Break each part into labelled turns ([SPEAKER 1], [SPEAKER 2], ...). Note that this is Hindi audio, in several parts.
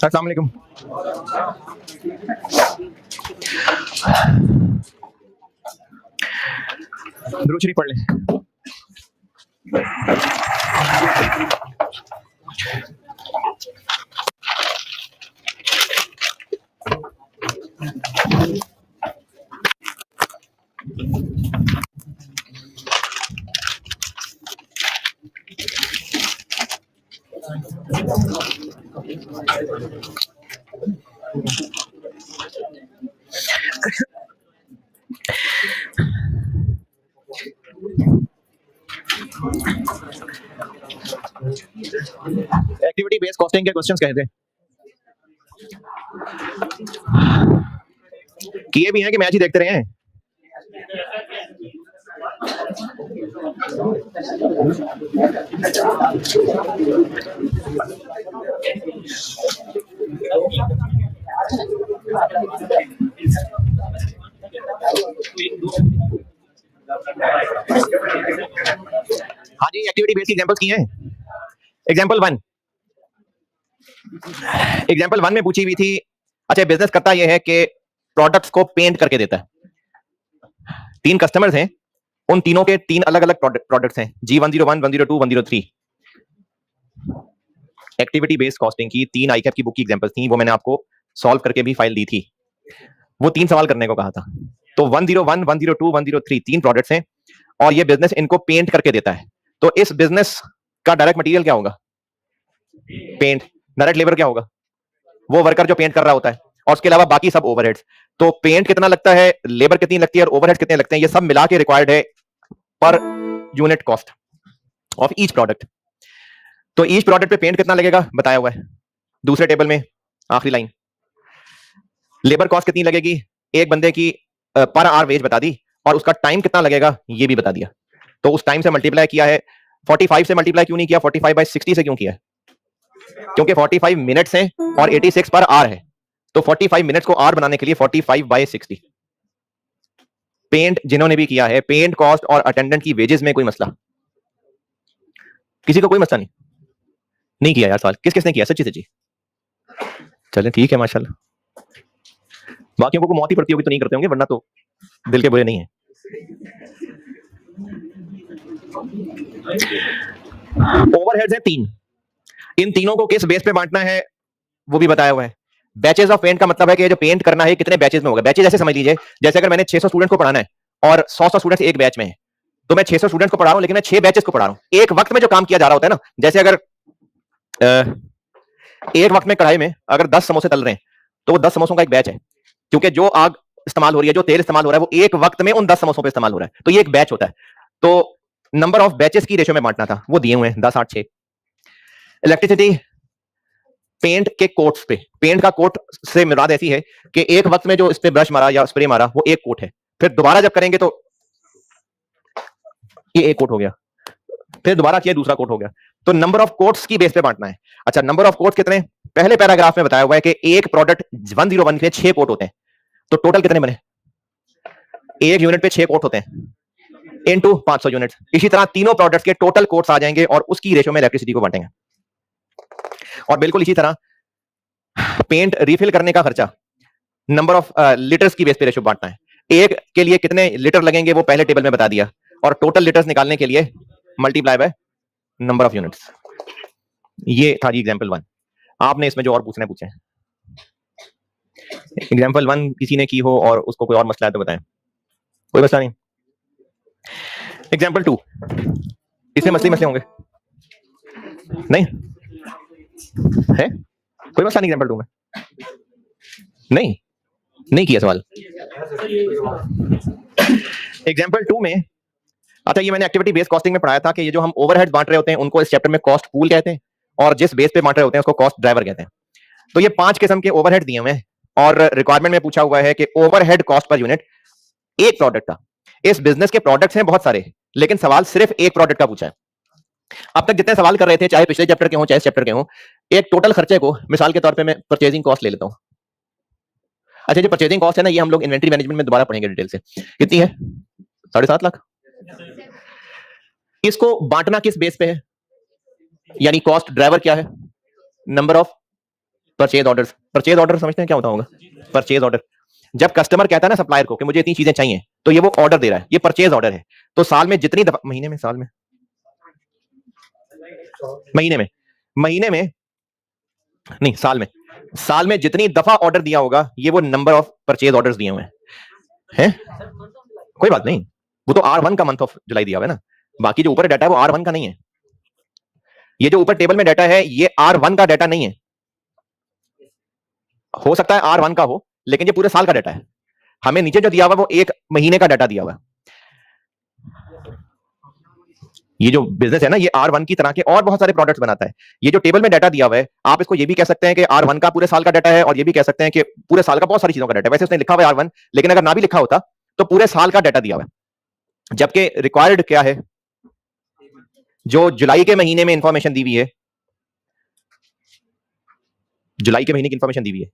[SPEAKER 1] अस्सलाम वालेकुम। दुरूद शरीफ पढ़ लें। एक्टिविटी बेस्ड कॉस्टिंग के क्वेश्चंस कहे थे, किए भी हैं कि मैच ही देखते रहे हैं? हाँ जी, एक्टिविटी बेस्ड एग्जांपल्स किए हैं। एग्जांपल वन में पूछी हुई थी। अच्छा, बिजनेस करता यह है कि प्रोडक्ट्स को पेंट करके देता है। 3 कस्टमर्स हैं, उन तीनों के 3 अलग अलग प्रोडक्ट्स हैं, G101, 102, 103। एक्टिविटी बेस्ड कॉस्टिंग की 3 आईकैप की बुक की एग्जांपल्स थी, वो मैंने आपको सॉल्व करके भी फाइल दी थी। वो 3 सवाल करने को कहा था। तो 101, 102, 103 3 प्रोडक्ट्स हैं और ये बिजनेस इनको पेंट करके देता है। तो इस बिजनेस का डायरेक्ट मटेरियल क्या होगा? पेंट। डायरेक्ट लेबर क्या होगा? वो वर्कर जो पेंट कर रहा होता है, और उसके अलावा बाकी सब ओवरहेड्स। तो पेंट कितना लगता है, लेबर कितनी लगती है और ओवरहेड्स कितने लगते हैं, ये सब मिला के रिक्वायर्ड है per unit cost of each product. तो ईच प्रोडक्ट पे पेंट कितना लगेगा बताया हुआ है दूसरे टेबल में, आखिरी लाइन। लेबर कॉस्ट कितनी लगेगी, एक बंदे की पर आवर वेज बता दी, और उसका टाइम कितना लगेगा ये भी बता दिया। तो उस टाइम से मल्टीप्लाई किया है। 45 से मल्टीप्लाई क्यों नहीं किया, 45/60 से क्यों किया है? क्योंकि 45 मिनट्स हैं और 86 पर आवर है। तो 45 मिनट्स को आवर बनाने के लिए 45/60। पेंट जिन्होंने भी किया है, पेंट कॉस्ट और अटेंडेंट की वेजेस में कोई मसला? किसी को कोई मसला नहीं किया यार सवाल? किसने किया? सच्ची सच्ची? चलें ठीक है, माशाल्लाह। बाकियों को मौत ही पड़ती होगी तो नहीं करते होंगे, वरना तो दिल के बुरे नहीं है। ओवरहेड्स है 3, इन तीनों को किस बेस पे बांटना है वो भी बताया हुआ है। बैचेस ऑफ पेंट का मतलब है कि जो पेंट करना है कितने बैचेस में होगा। बैचेस ऐसे समझ लीजिए, जैसे अगर मैंने 600 स्टूडेंट्स को पढ़ाना है और 100 स्टूडेंट्स एक बैच में है, तो मैं 600 स्टूडेंट्स को पढ़ा रहा हूं, लेकिन मैं 6 बैचेस को पढ़ा रहा हूं। एक वक्त में जो काम किया जा रहा होता है ना, जैसे अगर एक वक्त में कढ़ाई में अगर 10 समोसे तल रहे हैं, तो वो 10 समोसों का एक बैच है, क्योंकि जो आग इस्तेमाल हो रही है, जो तेल इस्तेमाल हो रहा है, वो एक वक्त में उन 10 समोसों पे इस्तेमाल हो रहा है। तो ये एक बैच होता है। तो नंबर ऑफ बैचेस की रेशो में बांटना था, वो दिए हुए हैं 10, 8, 6। इलेक्ट्रिसिटी पेंट के कोट्स पे, पेंट का कोट से मुराद ऐसी है कि एक वक्त में जो इस पे ब्रश मारा या स्प्रे मारा वो एक कोट है, फिर दोबारा जब करेंगे तो ये एक कोट हो गया, फिर दोबारा किया दूसरा कोट हो गया। तो नंबर ऑफ कोट्स की बेस पे बांटना है। अच्छा, नंबर ऑफ कोट्स कितने? पहले पैराग्राफ में बताया हुआ है कि एक प्रोडक्ट 101 के 6 कोट होते हैं, तो टोटल कितने बने? एक यूनिट पे 6 कोट होते हैं इनटू 500 यूनिट। इसी तरह तीनों प्रोडक्ट्स के टोटल कोट्स आ जाएंगे और उसकी रेशो में इलेक्ट्रिसिटी को बांटेंगे। और बिल्कुल इसी तरह पेंट रिफिल करने का खर्चा नंबर ऑफ लीटर्स की बेस पे रेशो बांटना है। एक के लिए कितने लीटर लगेंगे वो पहले टेबल में बता दिया, और टोटल लीटर्स निकालने के लिए multiply by number of units. ये था जी एग्जांपल 1। आपने इसमें जो और पूछने पूछे, एग्जांपल 1 किसी ने की हो और उसको कोई और मसला है तो बताएं। कोई मसला नहीं। एग्जांपल 2, इसमें मसले होंगे नहीं है? कोई मसला नहीं एग्जांपल 2 में? नहीं किया सवाल। एग्जांपल 2 में, अच्छा ये मैंने एक्टिविटी बेस्ड कॉस्टिंग में पढ़ाया था कि ये जो हम ओवरहेड्स बांट रहे होते हैं उनको इस चैप्टर में कॉस्ट पूल कहते हैं, और जिस बेस पे बांट रहे होते हैं उसको कॉस्ट ड्राइवर कहते हैं। तो ये 5 किस्म के ओवरहेड दिए हुए हैं और रिक्वायरमेंट में पूछा हुआ है कि ओवरहेड कॉस्ट पर यूनिट एक प्रोडक्ट का। इस बिजनेस के प्रोडक्ट्स हैं बहुत सारे, लेकिन सवाल सिर्फ एक प्रोडक्ट का पूछा है। अब तक जितने सवाल कर रहे थे, चाहे पिछले चैप्टर के हों चाहे इस चैप्टर के हों, एक टोटल खर्चे को मिसाल के तौर पे मैं परचेजिंग कॉस्ट ले लेता हूं। अच्छा, जो परचेजिंग कॉस्ट है ना, ये हम लोग इन्वेंटरी मैनेजमेंट में दोबारा पढ़ेंगे डिटेल से। कितनी है? 7.5 लाख। इसको बांटना किस बेस पे है, यानी कॉस्ट ड्राइवर क्या है? Number of purchase orders, purchase order समझते हैं क्या होता होगा? परचेज ऑर्डर, जब कस्टमर कहता है ना सप्लायर को कि मुझे इतनी चीजें चाहिए, तो ये वो ऑर्डर दे रहा है, ये परचेज ऑर्डर है। तो साल में जितनी दफा, महीने में, साल में, महीने में, महीने में नहीं, साल में, साल में जितनी दफा ऑर्डर दिया होगा, ये वो नंबर ऑफ परचेज ऑर्डर्स दिए हुए हैं। कोई बात नहीं, वो तो R1 का मंथ ऑफ जुलाई दिया हुआ है ना, बाकी जो ऊपर डाटा है वो R1 का नहीं है। ये जो ऊपर टेबल में डाटा है ये R1 का डाटा नहीं है, हो सकता है R1 का हो, लेकिन ये पूरे साल का डाटा है। हमें नीचे जो दिया हुआ वो एक महीने का डाटा दिया हुआ है। ये जो बिजनेस है ना, ये R1 की तरह के और बहुत सारे प्रोडक्ट्स बनाता है। ये जो टेबल में डाटा दिया हुआ है, आप इसको ये भी कह सकते हैं कि R1 का पूरे साल का डाटा है, और ये भी कह सकते हैं कि पूरे साल का बहुत सारी चीजों का डाटा है। वैसे उसने लिखा हुआ है R1, लेकिन अगर ना भी लिखा होता तो पूरे साल का डाटा दिया हुआ है। जबकि रिक्वायर्ड क्या है, जो जुलाई के महीने में इंफॉर्मेशन दी हुई है, जुलाई के महीने की इंफॉर्मेशन दी हुई है,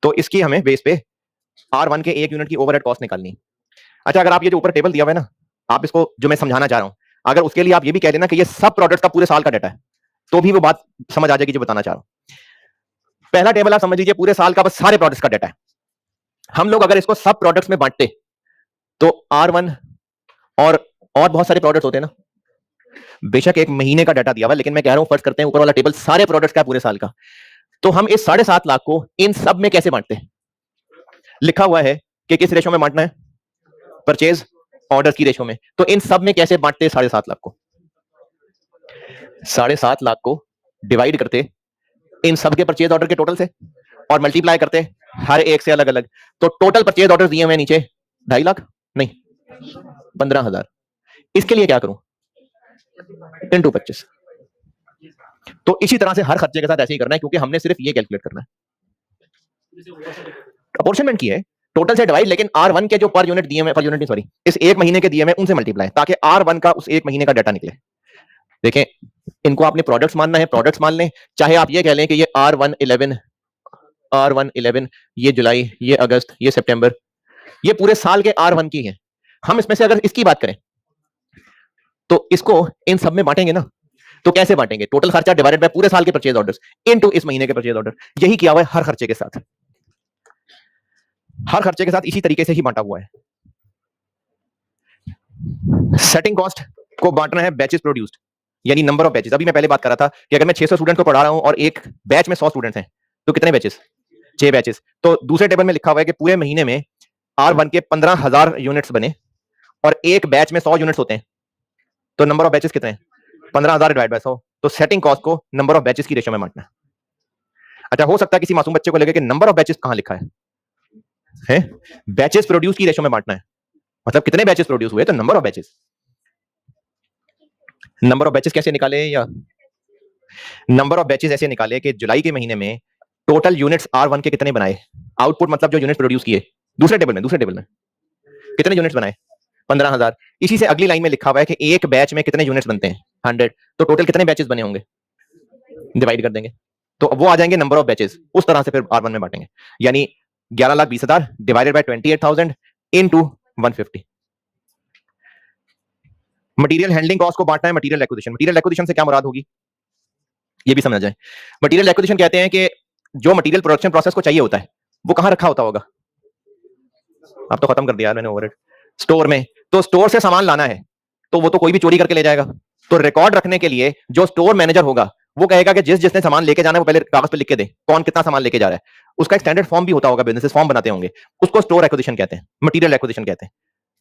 [SPEAKER 1] तो इसकी हमें बेस पे R1 के एक यूनिट की ओवरहेड कॉस्ट निकालनी। अच्छा, अगर आप ये जो ऊपर टेबल दिया हुआ है ना, आप इसको जो मैं समझाना चाह रहा हूं, अगर उसके लिए आप ये भी कह देना कि ये सब प्रोडक्ट्स का पूरे साल का डाटा है, तो भी वो बात समझ आ जाएगी जो बताना चाह रहा हूं। पहला टेबल आप समझ लीजिए पूरे साल का बस सारे प्रोडक्ट्स का डाटा है। हम लोग अगर इसको सब प्रोडक्ट्स में बांटते तो R1 और बहुत सारे प्रोडक्ट्स होते हैं ना, बेशक एक महीने का डाटा दिया हुआ, लेकिन मैं कह रहा हूं फर्ज करते हैं ऊपर वाला टेबल सारे प्रोडक्ट्स का पूरे साल का, तो हम इस 7.5 लाख को इन सब में कैसे बांटते हैं? लिखा हुआ है कि किस रेशो में बांटना है, परचेज ऑर्डर की रेशो में। तो इन सब में कैसे बांटते हैं 7.5 लाख को? 7.5 लाख को डिवाइड करते इन सब के परचेज ऑर्डर के टोटल से और मल्टीप्लाई करते हर एक से अलग अलग। तो टोटल परचेज ऑर्डर दिए हुए नीचे 2.5 लाख नहीं 15,000। इसके लिए क्या करूं? इनटू 25। तो इसी तरह से हर खर्चे के साथ ऐसे ही करना है, क्योंकि हमने सिर्फ ये कैलकुलेट करना है, अपोर्शनमेंट की है, टोटल से डिवाइड, लेकिन R1 के जो पर यूनिट दिए हुए, पर यूनिट नहीं सॉरी, इस एक महीने के दिए हुए उनसे मल्टीप्लाई, ताकि R1 का उस एक महीने का डाटा निकले। देखें, इनको आपने प्रोडक्ट्स मानना है, प्रोडक्ट्स मान लें, चाहे आप ये कह लें कि ये R111, ये जुलाई, ये अगस्त, ये सितंबर, ये पूरे साल के R1 की है। हम इसमें से अगर इसकी बात करें तो इसको इन सब में बांटेंगे ना, तो कैसे बांटेंगे? टोटल खर्चा डिवाइडेड बाय पूरे साल के परचेज ऑर्डर्स इनटू इस महीने के परचेज ऑर्डर। यही किया हुआ है हर खर्चे के साथ, हर खर्चे के साथ इसी तरीके से ही बांटा हुआ है। सेटिंग कॉस्ट को बांटना है बैचेस प्रोड्यूस्ड, यानी नंबर ऑफ बैचेस। अभी मैं पहले बात कर रहा था कि अगर मैं 600 स्टूडेंट्स को पढ़ा रहा हूं और एक बैच में 100 स्टूडेंट्स हैं, तो कितने बैचेस? 6 बैचेस। तो दूसरे टेबल में लिखा हुआ है कि पूरे महीने में R1 के 15,000 यूनिट्स बने और एक बैच में 100 यूनिट्स होते हैं, तो नंबर ऑफ बैचेस कितने हैं? 15,000 डिवाइड बाय 100। तो सेटिंग कॉस्ट को नंबर ऑफ बैचेस की रेशियो में बांटना है। अच्छा, हो सकता है किसी मासूम बच्चे को लगे कि नंबर ऑफ बैचेस कहां लिखा है? बैचेस प्रोड्यूस की रेशियो में बांटना है, मतलब कितने बैचेस प्रोड्यूस हुए, तो number of batches. Number of batches कैसे निकाले? या नंबर ऑफ बैचेस ऐसे निकाले कि जुलाई के महीने में टोटल यूनिट्स R1 के कितने बनाए, आउटपुट मतलब जो यूनिट प्रोड्यूस किए, दूसरे टेबल में कितने यूनिट्स बनाए? 15,000। इसी से अगली लाइन में लिखा हुआ है कि एक बैच में कितने यूनिट्स बनते हैं? 100। तो टोटल कितने बैचेस बने होंगे? डिवाइड कर देंगे तो वो आ जाएंगे नंबर ऑफ बैचेस। उस तरह से फिर R1 में बांटेंगे, यानी 11,20,000 divided by 28,000 into 150। Material handling cost को बांटना है मटेरियल एक्विजिशन। मटेरियल एक्विजिशन से क्या मुराद होगी ये भी समझ जाए। मटेरियल एक्विजिशन कहते हैं कि जो मटेरियल प्रोडक्शन प्रोसेस को चाहिए होता है वो कहां रखा होता होगा? अब तो खत्म कर दिया मैंने ओवरहेड। स्टोर में। तो स्टोर से सामान लाना है तो वो तो कोई भी चोरी करके ले जाएगा, तो रिकॉर्ड रखने के लिए जो स्टोर मैनेजर होगा वो कहेगा कि जिसने सामान लेके जाना है वो पहले कागज पे लिख के दे कौन कितना सामान लेके जा रहा है। उसका एक स्टैंडर्ड फॉर्म भी होता होगा, बिजनेस फॉर्म बनाते होंगे, उसको स्टोर एक्विजिशन कहते हैं, मटेरियल एक्विजिशन कहते हैं।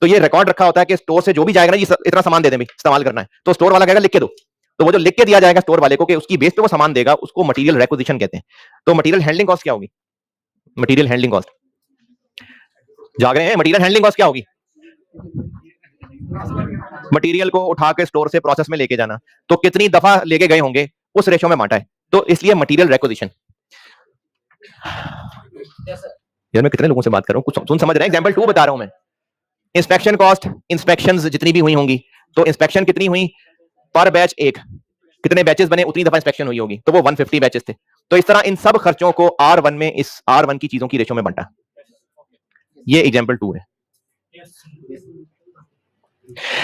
[SPEAKER 1] तो ये रिकॉर्ड रखा होता है कि स्टोर से जो भी जाएगा ना, ये इतना सामान दे दें भाई, इस्तेमाल करना है, तो स्टोर वाला कहेगा लिख के दो, तो वो जो लिख के दिया जाएगा स्टोर वाले को कि उसकी बेस पे वो सामान देगा, उसको मटेरियल एक्विजिशन कहते हैं। तो मटेरियल हैंडलिंग कॉस्ट क्या होगी? मटेरियल हैंडलिंग कॉस्ट जाग रहे हैं? मटेरियल हैंडलिंग कॉस्ट क्या होगी? मटेरियल को उठा के स्टोर से प्रोसेस में लेके जाना, तो कितनी दफा लेके गए होंगे उस रेशो में बांटा है, तो इसलिए मटेरियल रिक्विजिशन। यार मैं कितने लोगों से बात कर रहा हूं, कुछ सुन समझ रहे हैं? एग्जांपल 2 बता रहा हूं मैं। इंस्पेक्शन कॉस्ट, इंस्पेक्शंस जितनी भी हुई होंगी, तो इंस्पेक्शन कितनी हुई पर बैच? एक। कितने बैचेस बने उतनी दफा इंस्पेक्शन हुई होगी, तो वो 150 बैचेस थे। तो इस तरह इन सब खर्चों को R1 में, इस R1 की चीजों की रेशो में बांटा। ये एग्जांपल 2 है।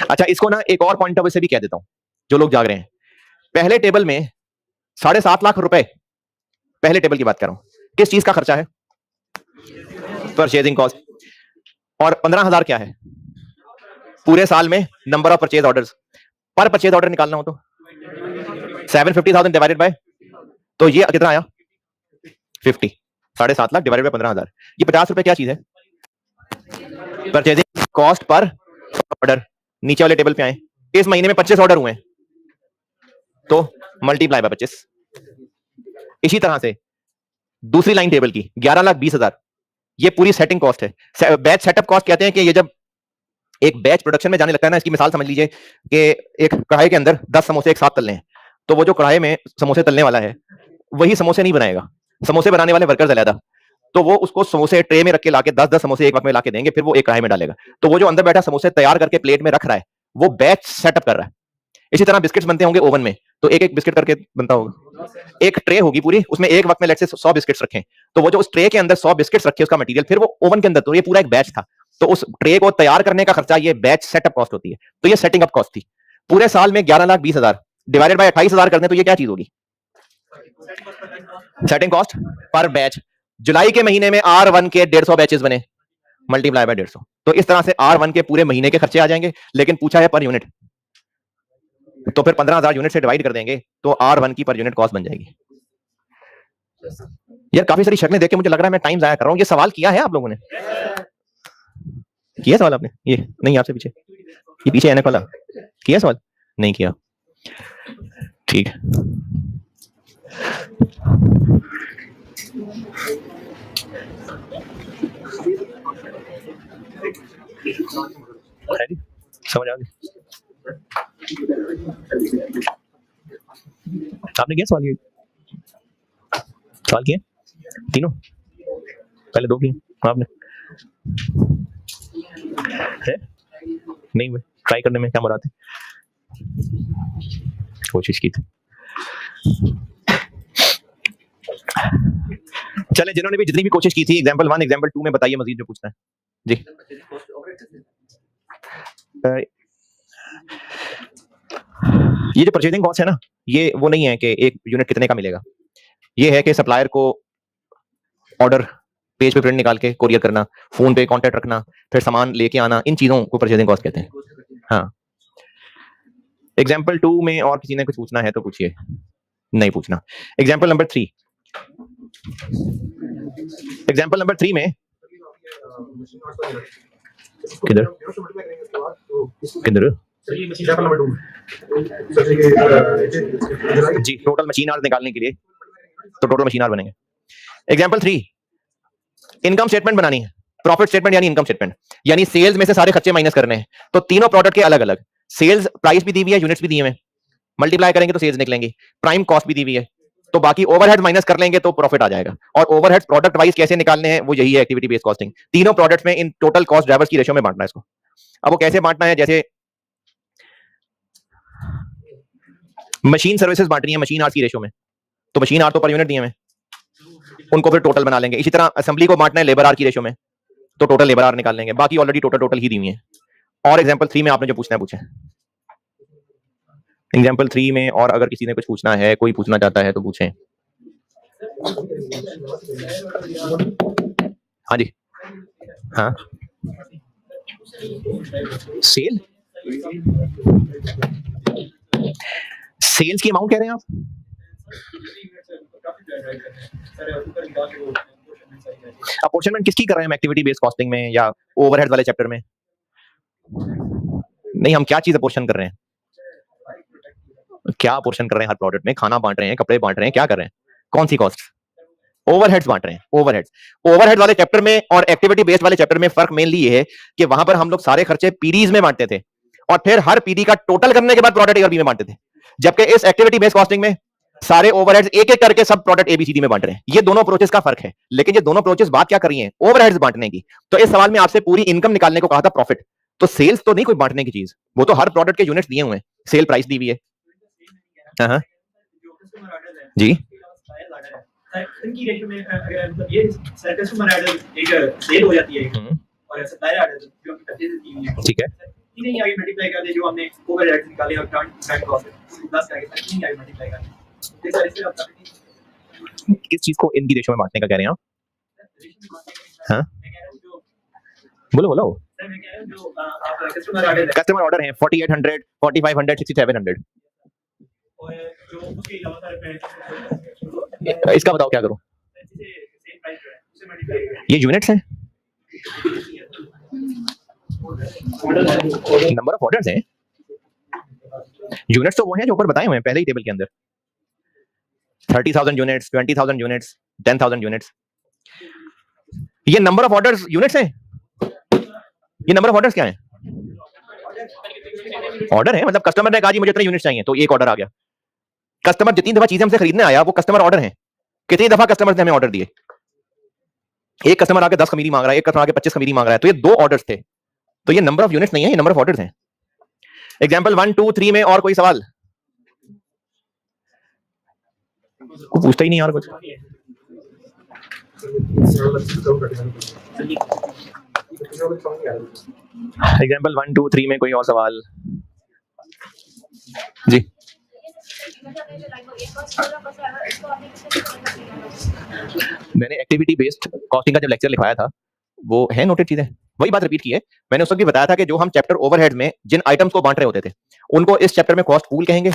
[SPEAKER 1] अच्छा, इसको ना एक और पॉइंट ऑफ व्यू से भी कह देता हूं, जो लोग जाग रहे हैं। पहले टेबल में 7.5 लाख रुपए, पहले टेबल की बात कर रहा हूं, किस चीज का खर्चा है? Purchasing cost. और 15,000 क्या है? पूरे साल में नंबर ऑफ परचेज ऑर्डर्स। पर परचेज ऑर्डर निकालना हो तो 750,000 डिवाइडेड बाय, तो ये कितना आया? 50, 7.5 लाख डिवाइडेड बाय 15,000। ये 50 रुपए क्या चीज है? Purchasing cost per order. नीचे वाले टेबल पे आए, इस महीने में 25 ऑर्डर हुए हैं तो मल्टीप्लाई बाय 25। इसी तरह से दूसरी लाइन टेबल की 11,20,000, ये पूरी सेटिंग कॉस्ट है। बैच सेटअप कॉस्ट कहते हैं कि ये जब एक बैच प्रोडक्शन में जाने लगता है ना, इसकी मिसाल समझ लीजिए कि एक कढ़ाई के अंदर 10 समोसे एक साथ तलने हैं, तो वो जो कढ़ाई में समोसे तलने वाला है वही समोसे नहीं बनाएगा, समोसे बनाने वाले वर्कर्स अलग, तो वो उसको समोसे ट्रे में रख के लाके 10-10 समोसे एक वक्त में लाके देंगे, फिर वो एक कढ़ाई में डालेगा। तो वो जो अंदर बैठा समोसे तैयार करके प्लेट में रख रहा है वो बैच सेटअप कर रहा है। इसी तरह बिस्किट्स बनते होंगे ओवन में, तो एक एक बिस्किट करके बनता होगा, एक ट्रे होगी पूरी, उसमें एक वक्त में लेट्स से 100 बिस्किट्स रखें, तो वो जो उस ट्रे के अंदर 100 बिस्किट्स रखे उसका मटेरियल फिर वो ओवन के अंदर, तो ये पूरा एक बैच था, तो उस ट्रे को तैयार करने का खर्चा ये बैच सेटअप कॉस्ट होती है। तो ये सेटिंग अप कॉस्ट थी। पूरे साल में 11,20,000 डिवाइडेड बाय 28,000 करने, तो ये क्या चीज होगी? Setting cost per batch. जुलाई के महीने में R1 के 150 बैचेस बने, मल्टीप्लाई बाय 150, तो इस तरह से R1 के पूरे महीने के खर्चे आ जाएंगे, लेकिन पूछा है पर यूनिट, तो फिर 15,000 यूनिट से डिवाइड कर देंगे तो R1 की पर यूनिट कॉस्ट बन जाएगी। यार काफी सारी शक्लें देख के मुझे लग रहा है मैं टाइम जाया कर रहा हूं। ये सवाल किया है आप लोगों ने? किया सवाल आपने? ये नहीं, आपसे पीछे, ये पीछे एनक वाला किया सवाल? नहीं किया, ठीक है। समझ आ गई? आपने किया सवाल? ये सवाल किए तीनों? पहले 2 किए आपने? है नहीं हुए? ट्राई करने में क्या मुराद है? कोशिश की थी। चले, जिन्होंने भी जितनी भी कोशिश की थी एग्जांपल 1 एग्जांपल 2 में बताइए मजीद जो पूछना है जी। ये जो परचेजिंग कॉस्ट है ना, ये वो नहीं है कि एक यूनिट कितने का मिलेगा, ये है कि सप्लायर को ऑर्डर पेज पे प्रिंट निकाल के कोरियर करना, फोन पे कांटेक्ट रखना, फिर सामान लेके आना, इन चीजों को परचेजिंग कॉस्ट कहते हैं। हाँ, एग्जांपल 2 में और किसी ने कुछ पूछना है तो पूछिए, नहीं पूछना। एग्जांपल नंबर 3, एग्जांपल नंबर 3 में किधर किधर जी, टोटल मशीन आवर्स निकालने के लिए, तो टोटल मशीन आवर बनेंगे। एग्जांपल 3, इनकम स्टेटमेंट बनानी है, प्रॉफिट स्टेटमेंट यानी इनकम स्टेटमेंट, यानी सेल्स में से सारे खर्चे माइनस करने हैं, तो तीनों प्रोडक्ट के अलग अलग सेल्स प्राइस भी दी हुई है, यूनिट्स भी दिए हुए, मल्टीप्लाई करेंगे तो सेल्स निकलेंगी, प्राइम कॉस्ट भी दी हुई है, तो बाकी ओवरहेड माइनस कर लेंगे तो प्रॉफिट आ जाएगा। और ओवरहेड प्रोडक्ट वाइज कैसे निकालने हैं, वो यही है एक्टिविटी बेस्ड कॉस्टिंग। तीनों प्रोडक्ट्स में इन टोटल कॉस्ट ड्राइवर्स की रेशियो में बांटना है इसको। अब वो कैसे बांटना है, जैसे मशीन सर्विसेज बांटनी है मशीन आवर्स की रेशियो में, तो मशीन आवर तो पर यूनिट दिए हुए, उनको फिर टोटल बना लेंगे। इसी तरह असेंबली को बांटना है लेबर आवर की रेशियो में, तो टोटल लेबर आवर निकाल लेंगे, बाकी ऑलरेडी टोटल ही दी हुई है। और एग्जांपल 3 में आपने जो पूछना है पूछे, एग्जांपल 3 में, और अगर किसी ने कुछ पूछना है, कोई पूछना चाहता है तो पूछें। हाँ जी, हाँ सेल, सेल्स की अमाउंट कह रहे हैं आप? अपोर्शनमेंट किसकी कर रहे हैं हम, एक्टिविटी बेस्ड कॉस्टिंग में या ओवरहेड वाले चैप्टर में? नहीं, हम क्या चीज अपोर्शन कर रहे हैं, क्या अपोर्शन कर रहे हैं हर प्रोडक्ट में? खाना बांट रहे हैं, कपड़े बांट रहे हैं, क्या कर रहे हैं, कौन सी कॉस्ट? ओवरहेड्स बांट रहे हैं, ओवरहेड्स। ओवरहेड वाले चैप्टर में और एक्टिविटी बेस्ड वाले चैप्टर में फर्क मेनली ये है कि वहां पर हम लोग सारे खर्चे पीडीज में बांटते थे और फिर हर पीडी का टोटल करने के बाद प्रोडक्ट एबी में बांटते थे, जबकि इस एक्टिविटी बेस्ड कॉस्टिंग में सारे ओवरहेड्स एक एक करके सब प्रोडक्ट एबीसीडी में बांट रहे हैं। ये दोनों अप्रोचेस का फर्क है, लेकिन ये दोनों अप्रोचेस बात क्या कर रही हैं, ओवरहेड्स बांटने की। तो इस सवाल में आपसे पूरी इनकम निकालने को कहा था, प्रॉफिट, तो सेल्स तो नहीं कोई बांटने की चीज, वो तो हर प्रोडक्ट के यूनिट्स दिए हुए हैं, सेल प्राइस दी हुई है। हाँ जी,
[SPEAKER 2] इनकी रेशियो में अगर मतलब ये कस्टमर ऐड एक सेल हो जाती है और सप्लायर ऐड जो हमने परचेज की हुई है,
[SPEAKER 1] ठीक है,
[SPEAKER 2] इन्हें आगे मल्टीप्लाई कर दे जो हमने ओवरहेड निकाले और टाइम कॉस्ट प्लस करके इन्हें आगे मल्टीप्लाई कर दे।
[SPEAKER 1] किस चीज को इनकी रेशो में बांटने का कह रहे हैं आप? हाँ बोलो बोलो। कस्टमर ऑर्डर है 4800, 4500, 6700। इसका बताओ क्या करूं? ये यूनिट्स हैं, नंबर ऑफ ऑर्डर्स हैं। यूनिट्स तो वो हैं जो ऊपर बताए हुए हैं पहले ही टेबल के अंदर, 30,000 यूनिट्स, 20,000 यूनिट्स, 10,000 यूनिट्स। ये नंबर ऑफ ऑर्डर्स यूनिट्स हैं। ये नंबर ऑफ ऑर्डर्स क्या है? ऑर्डर है, मतलब कस्टमर ने कहा जी मुझे इतने यूनिट्स चाहिए, तो एक ऑर्डर आ गया। कस्टमर जितनी दफा चीजें हमसे खरीदने आया वो कस्टमर ऑर्डर है। कितनी दफा कस्टमर ने हमें ऑर्डर दिए? एक कस्टमर आके 10 खमीरी मांग रहा है, एक कस्टमर आके 25 खमीरी मांग रहा है, तो ये 2 ऑर्डर्स थे। तो ये नंबर ऑफ यूनिट्स नहीं है, ये नंबर ऑफ ऑर्डर्स हैं। एग्जांपल 1 2 3 में और कोई सवाल? को पूछता ही नहीं यार कुछ। एग्जांपल 1 2 3 में कोई और सवाल? जी मैंने एक्टिविटी बेस्ड कॉस्टिंग का जब लेक्चर लिखवाया था वो है नोटेड चीजें, वही बात रिपीट की है। मैंने उस वक्त भी बताया था कि जो हम चैप्टर ओवरहेड्स में जिन आइटम्स को बांट रहे होते थे उनको इस चैप्टर में कॉस्ट पूल कहेंगे,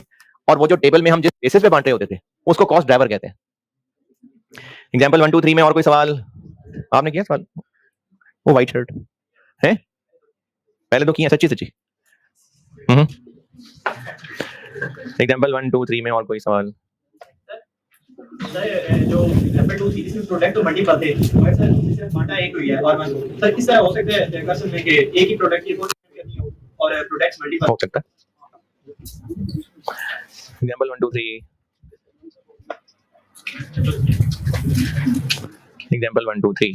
[SPEAKER 1] और वो जो टेबल में हम जिस बेसिस पे बांट रहे होते थे उसको कॉस्ट ड्राइवर कहते हैं। एग्जांपल 1 2 3 में और कोई सवाल? आपने किया सवाल? वो व्हाइट शर्ट है, पहले तो किया सच्ची सच्ची। एग्जांपल 1 2 3 में और कोई सवाल?
[SPEAKER 2] सर जो एग्जांपल 2 सीरीज में प्रोडक्ट तो मल्टीपल थे, और सर सिर्फ बांटा एक हुई है, और सर किस तरह हो सकता है कस्टमर में कि एक ही प्रोडक्ट की कोई करनी हो और प्रोडक्ट्स मल्टीपल
[SPEAKER 1] हो सकता है। Example 1 2 3, example 1 2 3,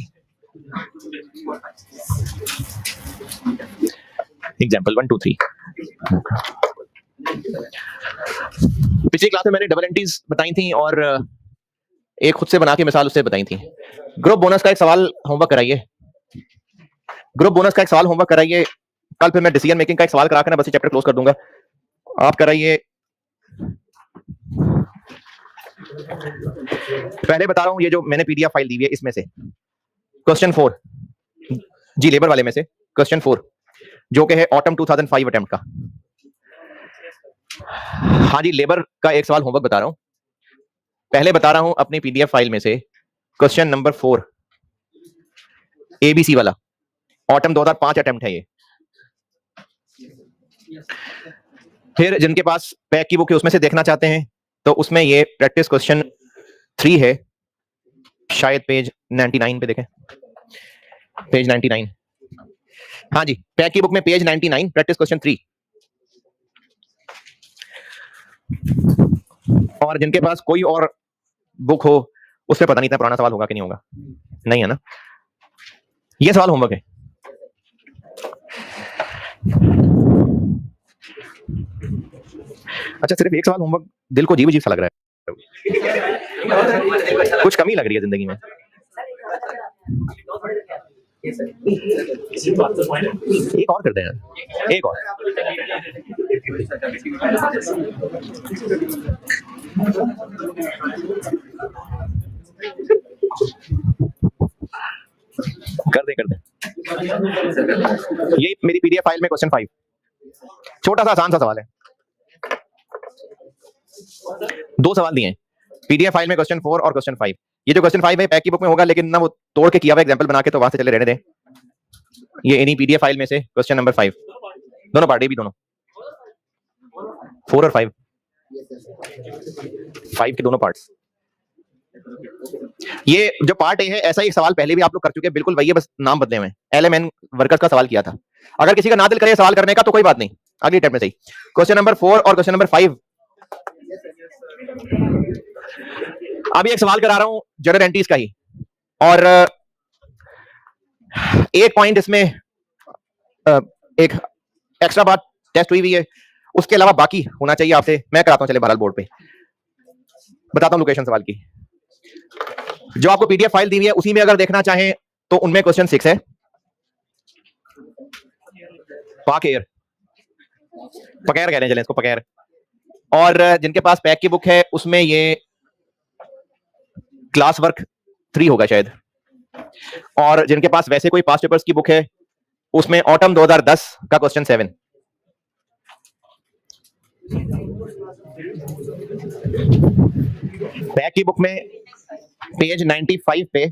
[SPEAKER 1] example 1 2 3। पिछली क्लास में मैंने डबल एंट्रीज बताई थी और एक खुद से बना के मिसाल उससे बताई थी। ग्रुप बोनस का एक सवाल होमवर्क कराइए, ग्रुप बोनस का एक सवाल होमवर्क कराइए। कल फिर मैं डिसीजन मेकिंग का एक सवाल करा के ना बस चैप्टर क्लोज कर दूंगा। आप कराइए। पहले बता रहा हूं, ये जो मैंने पीडीएफ फाइल दी हुई है इसमें से क्वेश्चन 4 जी लेबर वाले में से क्वेश्चन 4 जो कि है ऑटम 2005 अटेम्प्ट का। हाँ जी लेबर का एक सवाल होमवर्क बता रहा हूं। पहले बता रहा हूं अपनी पीडीएफ फाइल में से क्वेश्चन नंबर 4 एबीसी वाला, ऑटम 2005 अटेम्प्ट है ये। फिर जिनके पास पैक की बुक है उसमें से देखना चाहते हैं तो उसमें ये प्रैक्टिस क्वेश्चन 3 है, शायद पेज 99 पे देखें, पेज 99। हाँ जी पैक की बुक में पेज 99 प्रैक्टिस क्वेश्चन 3। और जिनके पास कोई और बुक हो उस पे पता नहीं था पुराना सवाल होगा कि नहीं होगा, नहीं है ना। ये सवाल होमवर्क है। अच्छा सिर्फ एक सवाल होमवर्क दिल को अजीब अजीब सा लग रहा है, कुछ कमी लग रही है जिंदगी में। एक और करते हैं, एक और। कर दे। ये मेरी पीडीएफ फाइल में क्वेश्चन 5, छोटा सा आसान सा सवाल है। 2 सवाल दिए हैं पीडीएफ फाइल में, क्वेश्चन 4 और क्वेश्चन 5। ये जो क्वेश्चन 5 है पैक की बुक में होगा, लेकिन ना वो तोड़ के किया हुआ एग्जांपल बना के तो वहां से चले रहने दें। ये इन्हीं पीडीएफ फाइल में से क्वेश्चन नंबर 5, दोनों पार्ट भी दोनों 4 और 5 के दोनों पार्ट्स। ये जो पार्ट ए है ऐसा एक सवाल पहले भी आप लोग कर चुके हैं, बिल्कुल वही है, बस नाम बदले हुए हैं। एलएमएन वर्कर्स का सवाल किया था। अगर किसी का ना दिल करे सवाल करने का तो कोई बात नहीं, अगली अटेम्प्ट में सही। क्वेश्चन नंबर 4 और क्वेश्चन नंबर 5। अभी एक सवाल करा रहा हूं जर्नल एंट्रीज का ही, और एक पॉइंट इसमें एक एक्स्ट्रा बात टेस्ट हुई है, उसके अलावा बाकी होना चाहिए आपसे। मैं कराता हूं, चले बहरहाल बोर्ड पे बताता हूं लोकेशन सवाल की। जो आपको पीडीएफ फाइल दी हुई है उसी में अगर देखना चाहें तो उनमें क्वेश्चन 6 है, पकैर कह रहे हैं, चलें इसको पकैर। और जिनके पास पैक की बुक है उसमें ये क्लास वर्क 3 होगा शायद, और जिनके पास वैसे कोई पास्ट पेपर्स की बुक है उसमें ऑटम 2010 का क्वेश्चन 7। बैक की बुक में पेज 95 पे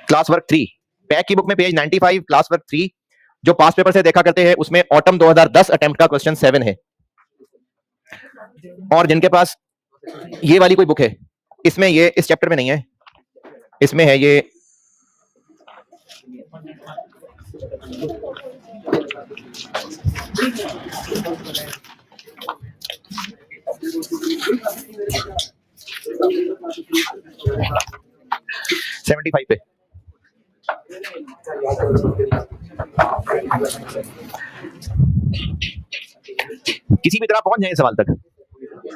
[SPEAKER 1] क्लास वर्क 3, बैक की बुक में पेज 95 क्लास वर्क 3 जो पास्ट पेपर से देखा करते हैं उसमें ऑटम 2010 अटेम्प्ट का क्वेश्चन 7 है। और जिनके पास ये वाली कोई बुक है, इसमें ये इस चैप्टर में नहीं है, इसमें है ये सेवेंटी फाइव पे। किसी भी तरह पहुंच जाए सवाल तक,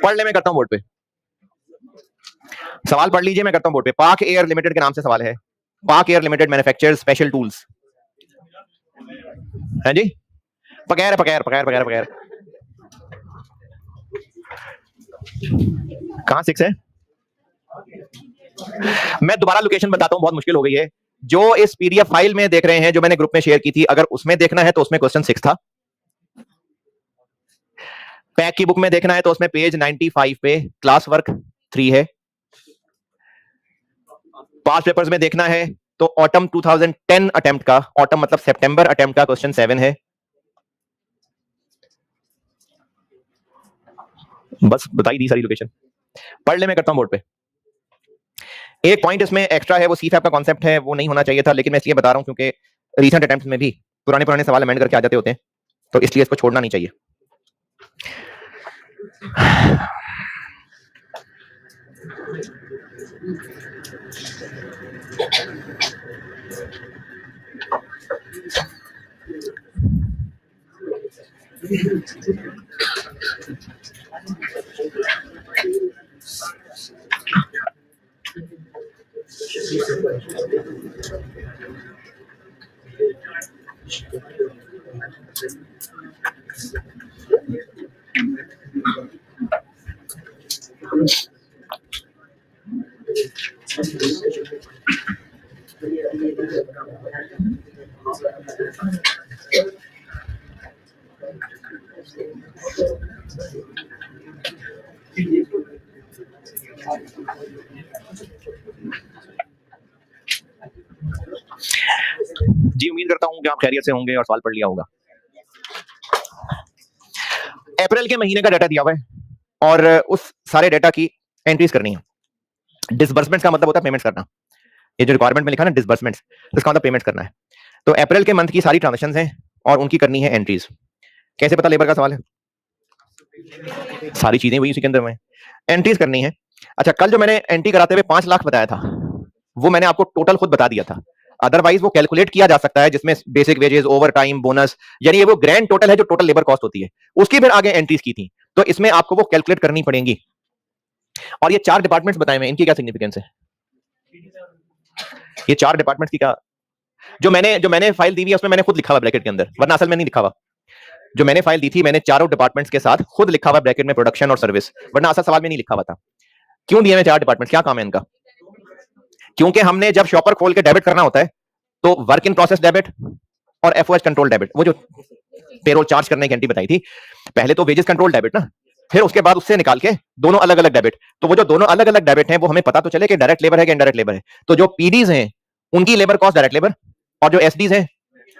[SPEAKER 1] पढ़ ले, मैं करता हूं बोर्ड पे। सवाल पढ़ लीजिए, मैं करता हूं बोर्ड पे। पाक एयर लिमिटेड के नाम से सवाल है। Pak air limited manufactures special tools, है जी, पकैर पकैर पकैर पकैर पकैर। कहां 6 है? मैं दोबारा लोकेशन बताता हूं, बहुत मुश्किल हो गई है। जो इस पीडीएफ फाइल में देख रहे हैं जो मैंने ग्रुप में शेयर की थी, अगर उसमें देखना है तो उसमें क्वेश्चन 6 था। पैक की बुक में देखना है तो उसमें पेज 95 पे क्लास वर्क 3 है। पास्ट पेपर्स में देखना है तो ऑटम 2010 अटेम्प्ट का, ऑटम मतलब सितंबर अटेम्प्ट का क्वेश्चन 7 है। बस बताई दी सारी लोकेशन, पढ़ ले, मैं करता हूं बोर्ड पे। एक पॉइंट इसमें एक्स्ट्रा है, वो सीफैप का कॉन्सेप्ट है, वो नहीं होना चाहिए था, लेकिन मैं इसलिए बता रहा हूं क्योंकि रीसेंट अटेम्प्ट्स में भी पुराने पुराने सवाल अमेंड करके आ जाते होते हैं, तो इसलिए इसको छोड़ना नहीं चाहिए। जी, उम्मीद करता हूं कि आप खैरियत से होंगे और सवाल पढ़ लिया होगा। अप्रैल के महीने का डाटा दिया हुआ है और उस सारे डाटा की एंट्रीज करनी है। डिसबर्समेंट्स का मतलब होता है पेमेंट्स करना। ये जो रिक्वायरमेंट में लिखा है ना डिसबर्समेंट्स, इसका मतलब पेमेंट्स करना है। तो अप्रैल के मंथ की सारी ट्रांजैक्शंस हैं और उनकी करनी है एंट्रीज। कैसे पता? लेबर का सवाल है, सारी चीजें वही उसी के अंदर में एंट्रीज करनी है। अच्छा, कल जो मैंने एंट्री कराते हुए 5 लाख बताया था, वो मैंने आपको टोटल खुद बता दिया था। अदरवाइज वो कैलकुलेट किया जा सकता है, जिसमें basic wages, over time, bonus, यानी ये वो ग्रैंड टोटल है जो टोटल लेबर कॉस्ट होती है, उसकी फिर आगे एंट्रीज की थी। तो इसमें आपको वो कैलकुलेट करनी पड़ेंगी। और ये 4 डिपार्टमेंट्स बताए हुए, इनकी क्या सिग्निफिकेंस है? ये 4 डिपार्टमेंट्स की क्या, जो मैंने फाइल दी हुई है उसमें मैंने खुद लिखा हुआ ब्रैकेट के अंदर, वरना असल में नहीं लिखा हुआ। जो मैंने फाइल दी थी मैंने चारों डिपार्टमेंट्स के साथ खुद लिखा हुआ ब्रैकेट में, प्रोडक्शन और सर्विस, वरना असल सवाल में नहीं लिखा हुआ था। क्यों दिए मैं 4 डिपार्टमेंट्स, क्या काम है इनका? क्योंकि हमने जब शॉपर खोल के डेबिट करना होता है तो वर्क इन प्रोसेस डेबिट और एफओएच कंट्रोल डेबिट, वो जो पेरोल चार्ज करने की एंट्री बताई थी, पहले तो वेजेस कंट्रोल डेबिट ना, फिर उसके बाद उससे निकाल के दोनों अलग अलग डेबिट। तो वो जो दोनों अलग अलग डेबिट हैं वो हमें पता तो चले कि डायरेक्ट लेबर है कि इनडायरेक्ट लेबर है। तो जो पीडीज हैं उनकी लेबर कॉस्ट डायरेक्ट लेबर, और जो एसडीज हैं,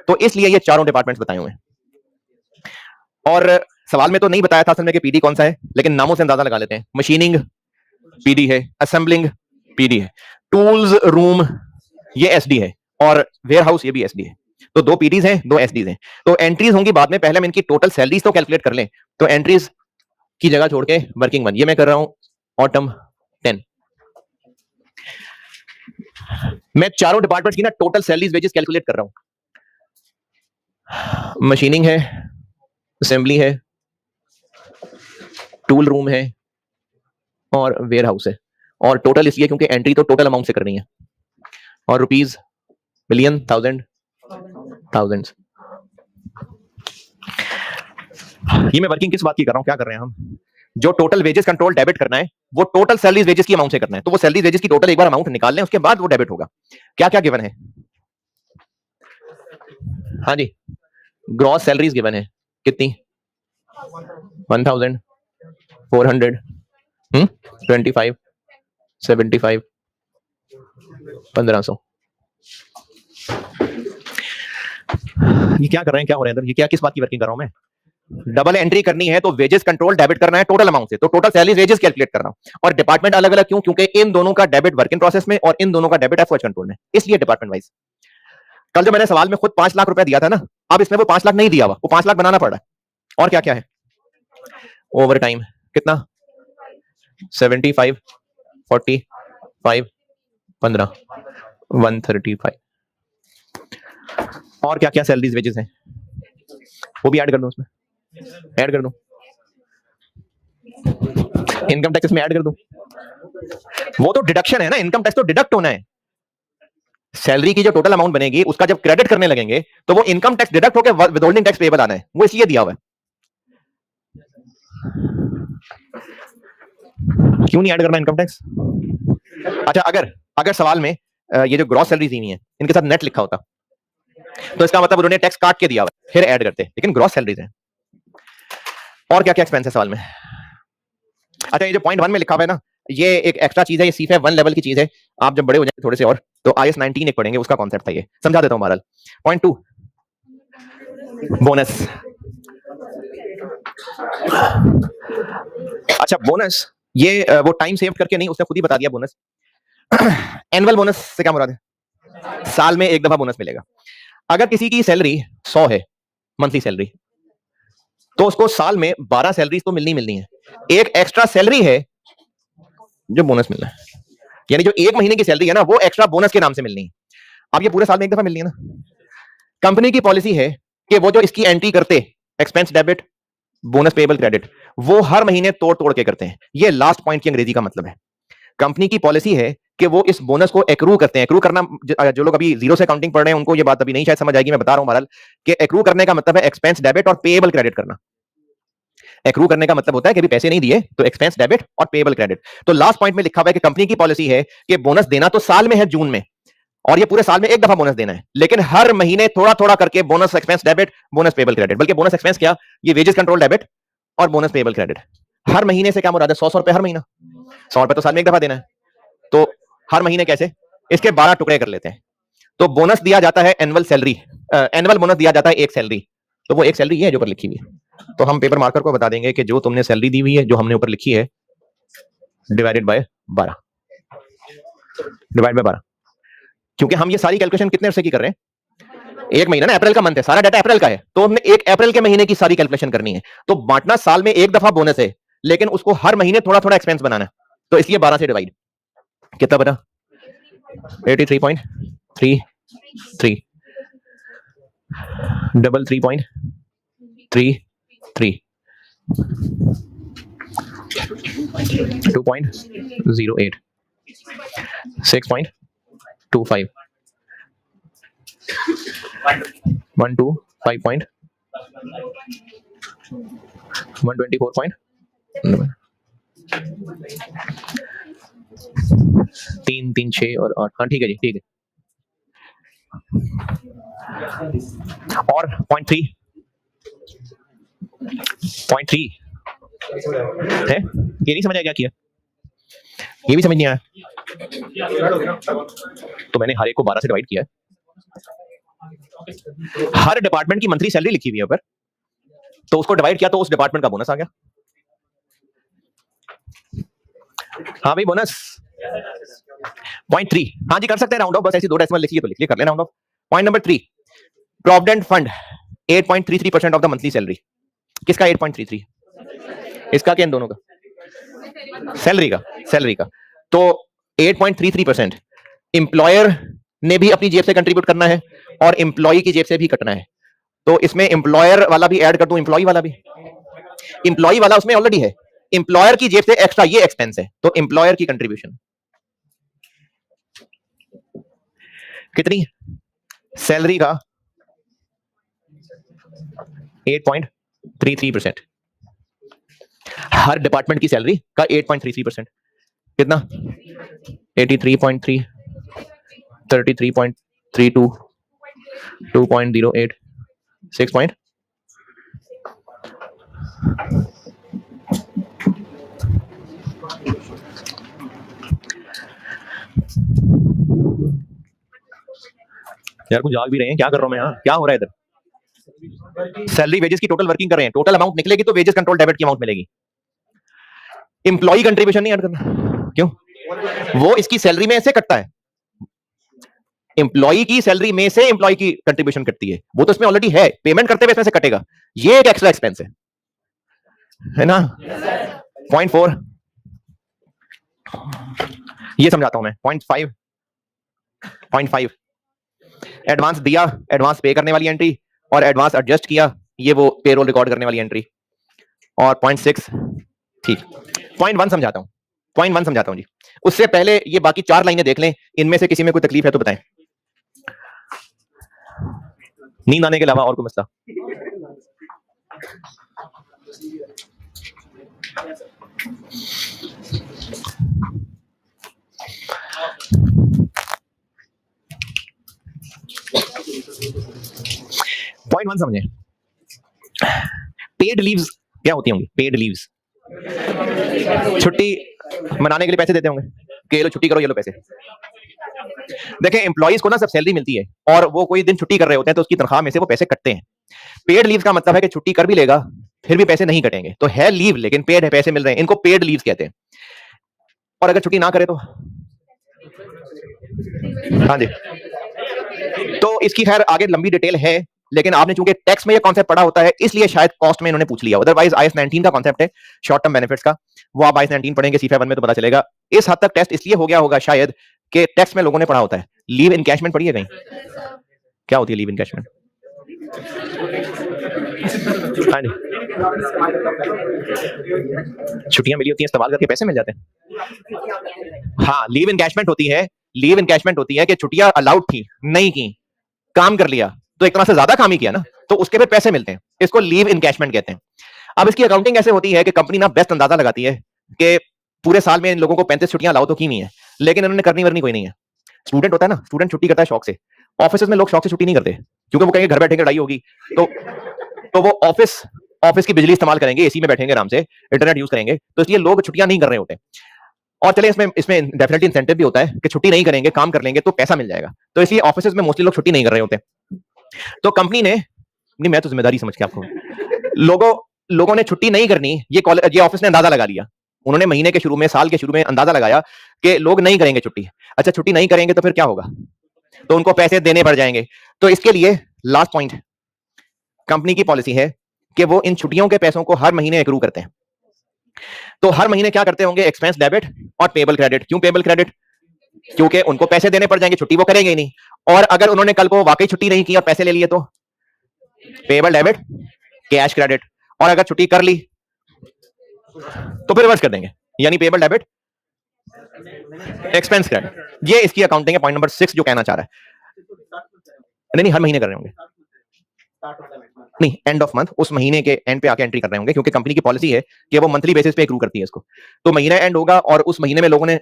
[SPEAKER 1] तो इसलिए ये चारों डिपार्टमेंट्स बताए हुए हैं। और सवाल में तो नहीं बताया था असल में कि पीडी कौन सा है, लेकिन नामों से अंदाजा लगा लेते हैं। मशीनिंग पीडी है, असेंबलिंग पीडी है, टूल्स रूम ये एसडी है, और वेयर हाउस ये भी एसडी है। तो 2 पीडीज हैं, 2 एसडीज हैं। तो एंट्रीज होंगी बाद में, पहले हम इनकी टोटल सैलरीज तो कैलकुलेट कर लें। तो एंट्रीज की जगह छोड़ के वर्किंग 1, ये मैं कर रहा हूं ऑटम 10। मैं चारों डिपार्टमेंट्स की ना टोटल सैलरीज वेजेस कैलकुलेट कर रहा हूं। मशीनिंग है, असेंबली है, टूल रूम है और वेयर हाउस है। और टोटल इसलिए क्योंकि एंट्री तो टोटल अमाउंट से करनी है, और रुपीज, मिलियन, थाउजेंड्स। ये मैं वर्किंग किस बात की कर रहा हूं, क्या कर रहे हैं हम? जो टोटल वेजेस कंट्रोल डेबिट करना है वो टोटल सैलरीज वेजेस की अमाउंट से करना है। तो वो सैलरीज वेजेस की टोटल एक बार अमाउंट निकाल लें, उसके बाद वो डेबिट होगा। क्या क्या गिवन है? हाँ जी, ग्रॉस सैलरीज गिवन है कितनी? 1400, 25, 75, 1500। ये क्या कर रहे हैं, क्या हो रहा है इधर? ये क्या, किस बात की वर्किंग कर रहा हूं मैं? डबल एंट्री करनी है तो वेजेस कंट्रोल डेबिट करना है टोटल अमाउंट से, तो टोटल सैलरी वेजेस कैलकुलेट कर रहा हूं। और डिपार्टमेंट अलग अलग क्यों? क्योंकि इन दोनों का डेबिट वर्क इन प्रोसेस में और इन दोनों का डेबिट एफओएच कंट्रोल में, इसलिए डिपार्टमेंट वाइज। कल जो मैंने सवाल में खुद 5 लाख रुपया दिया था ना, अब इसमें वो 5 लाख नहीं दिया हुआ, वो 5 लाख बनाना पड़ रहा है। और क्या क्या है? ओवर टाइम कितना? 75, 45, 15, 135। और क्या क्या सैलरीज वेजेस हैं वो भी ऐड कर दूं, उसमें ऐड कर दूं, इनकम टैक्स में ऐड कर दूं। वो तो डिडक्शन है ना, इनकम टैक्स तो डिडक्ट होना है। सैलरी की जो टोटल अमाउंट बनेगी उसका जब क्रेडिट करने लगेंगे तो वो इनकम टैक्स डिडक्ट होकर विदहोल्डिंग टैक्स पेएबल आना है, वो इसलिए दिया हुआ है। क्यों नहीं ऐड करना इनकम टैक्स? अच्छा, अगर सवाल में ये जो ग्रॉस सैलरी दी हुई है इनके साथ नेट लिखा होता तो इसका मतलब उन्होंने टैक्स काट के दिया हुआ है, फिर ऐड करते, लेकिन ग्रॉस सैलरीज है। और क्या क्या एक्सपेंस है सवाल में? अच्छा, ये जो पॉइंट 1 में लिखा हुआ है ना, ये एक एक्स्ट्रा चीज है, ये सीफे 1 लेवल की चीज है। आप जब बड़े हो जाएंगे थोड़े से और तो IAS 19 एक पढ़ेंगे, उसका कॉन्सेप्ट था ये, समझा देता हूं बहरहाल। Point 2, bonus. अच्छा, बोनस ये वो टाइम सेव करके नहीं, उसने खुद ही बता दिया बोनस। एनुअल बोनस से क्या मुराद है? साल में एक दफा बोनस मिलेगा। अगर किसी की सैलरी 100 है, मंथली सैलरी, तो उसको साल में 12 सैलरीज तो मिलनी है। एक एक्स्ट्रा सैलरी है जो बोनस मिलना है, यानी जो एक महीने की सैलरी है ना वो एक्स्ट्रा बोनस के नाम से मिलनी है। अब ये पूरे साल में एक दफा मिलनी है ना। कंपनी की पॉलिसी है कि वो जो इसकी एंट्री करते, expense debit, bonus payable credit, वो हर महीने तोड़ तोड़ के करते हैं। ये लास्ट पॉइंट की अंग्रेजी का मतलब है। कंपनी की पॉलिसी है कि वो इस बोनस को एक्रू करते हैं। एक्रू करना, जो लोग अभी जीरो से अकाउंटिंग पढ़ रहे हैं उनको ये बात अभी नहीं शायद समझ आएगी, मैं बता रहा हूं बहरहाल, कि एक्रू करने का मतलब है एक्सपेंस डेबिट और पेएबल क्रेडिट करना। एक्रू करने का मतलब होता है कि अभी पैसे नहीं दिए तो एक्सपेंस डेबिट और पेएबल क्रेडिट। तो लास्ट पॉइंट में लिखा हुआ है कि कंपनी की पॉलिसी है कि बोनस देना तो साल में है, जून में, और ये पूरे साल में एक दफा बोनस देना है, लेकिन हर महीने थोड़ा थोड़ा करके bonus expense debit, bonus payable credit. बल्कि बोनस एक्सपेंस क्या, ये वेजेस कंट्रोल डेबिट और बोनस पेएबल क्रेडिट। हर महीने से क्या मुराद है? 100 रुपए हर महीना। 100 रुपए तो साल में एक दफा देना है, तो हर महीने कैसे? इसके 12 टुकड़े कर लेते हैं। तो बोनस दिया जाता है एनुअल सैलरी, एनुअल बोनस दिया जाता है एक सैलरी, तो वो एक सैलरी ये है जो ऊपर लिखी हुई है। तो हम पेपर मार्कर को बता देंगे कि जो तुमने सैलरी दी हुई है, जो हमने ऊपर लिखी है, डिवाइडेड बाय 12, डिवाइड बाय 12। क्योंकि हम ये सारी कैलकुलेशन कितने अरसे की कर रहे हैं? एक महीना ना, अप्रैल का मंथ है, सारा डाटा अप्रैल का है, तो हमने एक अप्रैल के महीने की सारी कैलकुलेशन करनी है। तो बांटना साल में एक दफा बोनस है, लेकिन उसको हर महीने थोड़ा थोड़ा एक्सपेंस बनाना है, तो इसलिए 12 से डिवाइड। कितना बना? 83.33, डबल 3.33, 2.08, 6.25, 125. 124. 3, 3, 6 और 8। हाँ ठीक है जी, ठीक है। और 0.3 है, ये नहीं समझ आया क्या किया? ये भी समझ नहीं आया, तो मैंने हर एक को 12 से डिवाइड किया है। हर डिपार्टमेंट की मंथली सैलरी लिखी हुई है ऊपर, तो उसको डिवाइड किया तो उस डिपार्टमेंट का बोनस आ गया। हाँ भाई, बोनस 0.3, हाँ जी कर सकते हैं राउंड ऑफ, बस ऐसी 2 डेसिमल लिखिए तो लिखिए, कर लेना round of. Point number 3, provident fund 8.33% of the monthly salary. किसका 8.33? इसका क्या? इन दोनों का? सैलरी का। तो 8.33% एम्प्लॉयर ने भी अपनी जेब से कंट्रीब्यूट करना है और एम्प्लॉय की जेब से भी कटना है। तो इसमें एम्प्लॉयर वाला भी ऐड कर दूं, एम्प्लॉय वाला भी। एम्प्लॉय वाला उसमें ऑलरेडी है, एम्प्लॉयर की जेब से एक्स्ट्रा ये एक्सपेंस है, तो एम्प्लॉयर की कंट्रीब्यूशन कितनी? सैलरी का 8.33%। हर डिपार्टमेंट की सैलरी का 8.33%, कितना 83.3, 33.32, 2.08, 6 point, यार कुछ जाग भी रहे हैं, क्या कर रहा हूं मैं यहाँ, क्या हो रहा है इधर? सैलरी वेजेस की टोटल वर्किंग कर रहे हैं, टोटल अमाउंट निकलेगी तो वेजेस कंट्रोल डेबिट की अमाउंट मिलेगी। इंप्लॉई कंट्रीब्यूशन नहीं ऐड करना, क्यों? वो इसकी सैलरी में से कटता है, एम्प्लॉई की सैलरी में से एम्प्लॉई की कंट्रीब्यूशन कटती है, वो तो इसमें ऑलरेडी है, पेमेंट करते हुए इसमें से कटेगा, ये एक एक्स्ट्रा एक्सपेंस है ना। 0.4 ये समझाता हूं मैं। 0.5 एडवांस दिया, एडवांस पे करने वाली एंट्री, और एडवांस एडजस्ट किया, ये वो पेरोल रिकॉर्ड करने वाली एंट्री। और 0.6 ठीक। 0.1 समझाता हूं, 0.1 समझाता हूं जी। उससे पहले ये बाकी 4 लाइनें देख लें, इनमें से किसी में कोई तकलीफ है तो बताएं। नींद आने के अलावा और कोई मसला? पॉइंट 1 समझे। पेड लीव्स क्या होती होंगी? पेड लीव्स, छुट्टी मनाने के लिए पैसे देते होंगे कि ये लो छुट्टी करो, ये लो पैसे। देखें एम्प्लॉइज को ना सब सैलरी मिलती है और वो कोई दिन छुट्टी कर रहे होते हैं तो उसकी तनख्वाह में से वो पैसे कटते हैं। पेड लीव का मतलब है कि छुट्टी कर भी लेगा फिर भी पैसे नहीं कटेंगे, तो है लीव लेकिन पेड है, पैसे मिल रहे हैं, इनको पेड लीव कहते हैं। और अगर छुट्टी ना करे तो हाँ जी, तो इसकी खैर आगे लंबी डिटेल है, लेकिन आपने चूंकि टैक्स में ये कॉन्सेप्ट पढ़ा होता है इसलिए शायद कॉस्ट में इन्होंने पूछ लिया, अदरवाइज IAS 19 का कॉन्सेप्ट है शॉर्ट टर्म बेनिफिट्स का, वो आप IAS 19 पढ़ेंगे C5 में तो पता चलेगा। इस हद तक टेस्ट इसलिए हो गया होगा शायद कि टैक्स में लोगों ने पढ़ा होता है। लीव इनकैशमेंट पढ़ी है कहीं? क्या होती है लीव इनकैशमेंट? छुट्टियां मिली होती हैं, इस्तेमाल करके पैसे मिल जाते हैं। हाँ, लीव इनकैशमेंट होती है, लीव इनकैशमेंट होती है कि छुट्टियां अलाउड थी, नहीं की, काम कर लिया तो एक तरह से ज्यादा काम ही किया ना, तो उसके फिर पैसे मिलते हैं, इसको लीव इनकैशमेंट कहते हैं। अब इसकी अकाउंटिंग ऐसे होती है कि कंपनी ना बेस्ट अंदाजा लगाती है कि पूरे साल में इन लोगों को 35 छुट्टियां अलाउ तो की नहीं है, लेकिन इन्होंने करनी वरनी कोई नहीं है। स्टूडेंट होता है ना, स्टूडेंट छुट्टी करता है शौक से, ऑफिस में लोग शौक से छुट्टी नहीं करते क्योंकि वो कहेंगे घर बैठेंगे लड़ाई होगी, तो वो ऑफिस की बिजली इस्तेमाल करेंगे, एसी में बैठेंगे आराम से, इंटरनेट यूज करेंगे, तो इसलिए लोग छुट्टियां नहीं कर रहे होते। और चले इसमें डेफिनेटली इंसेंटिव भी होता है कि छुट्टी नहीं करेंगे, काम कर लेंगे तो पैसा मिल जाएगा, तो इसलिए ऑफिस में मोस्टली लोग छुट्टी नहीं कर रहे होते। तो कंपनी ने, नहीं मैं तो जिम्मेदारी समझ के आपको, लोगों ने छुट्टी नहीं करनी, ये ऑफिस ने अंदाजा लगा लिया, उन्होंने महीने के शुरू में, साल के शुरू में अंदाजा लगाया कि लोग नहीं करेंगे छुट्टी। अच्छा छुट्टी नहीं करेंगे तो फिर क्या होगा, तो उनको पैसे देने पड़ जाएंगे। तो इसके लिए लास्ट पॉइंट, कंपनी की पॉलिसी है कि वो इन छुट्टियों के पैसों को हर महीने एक्रू करते हैं। तो हर महीने क्या करते होंगे, एक्सपेंस डेबिट और पेबल क्रेडिट। क्यों पेबल क्रेडिट? क्योंकि उनको पैसे देने पड़ जाएंगे, छुट्टी वो करेंगे ही नहीं, और अगर उन्होंने कल को वाकई छुट्टी नहीं की और पैसे ले लिए तो पेबल डेबिट, कैश क्रेडिट, और अगर छुट्टी कर ली तो फिर रिवर्स कर देंगे, यानी पेबल डेबिट, एक्सपेंस क्रेडिट। ये इसकी अकाउंटिंग है, पॉइंट नंबर 6 जो कहना चाह रहा है। नहीं हर महीने कर रहे होंगे, नहीं एंड ऑफ मंथ, उस महीने के एंड पे आके एंट्री कर रहे होंगे, क्योंकि कंपनी की पॉलिसी है कि वो मंथली बेसिस पे एक्रू करती है इसको। तो महीना एंड होगा और उस महीने में लोगों ने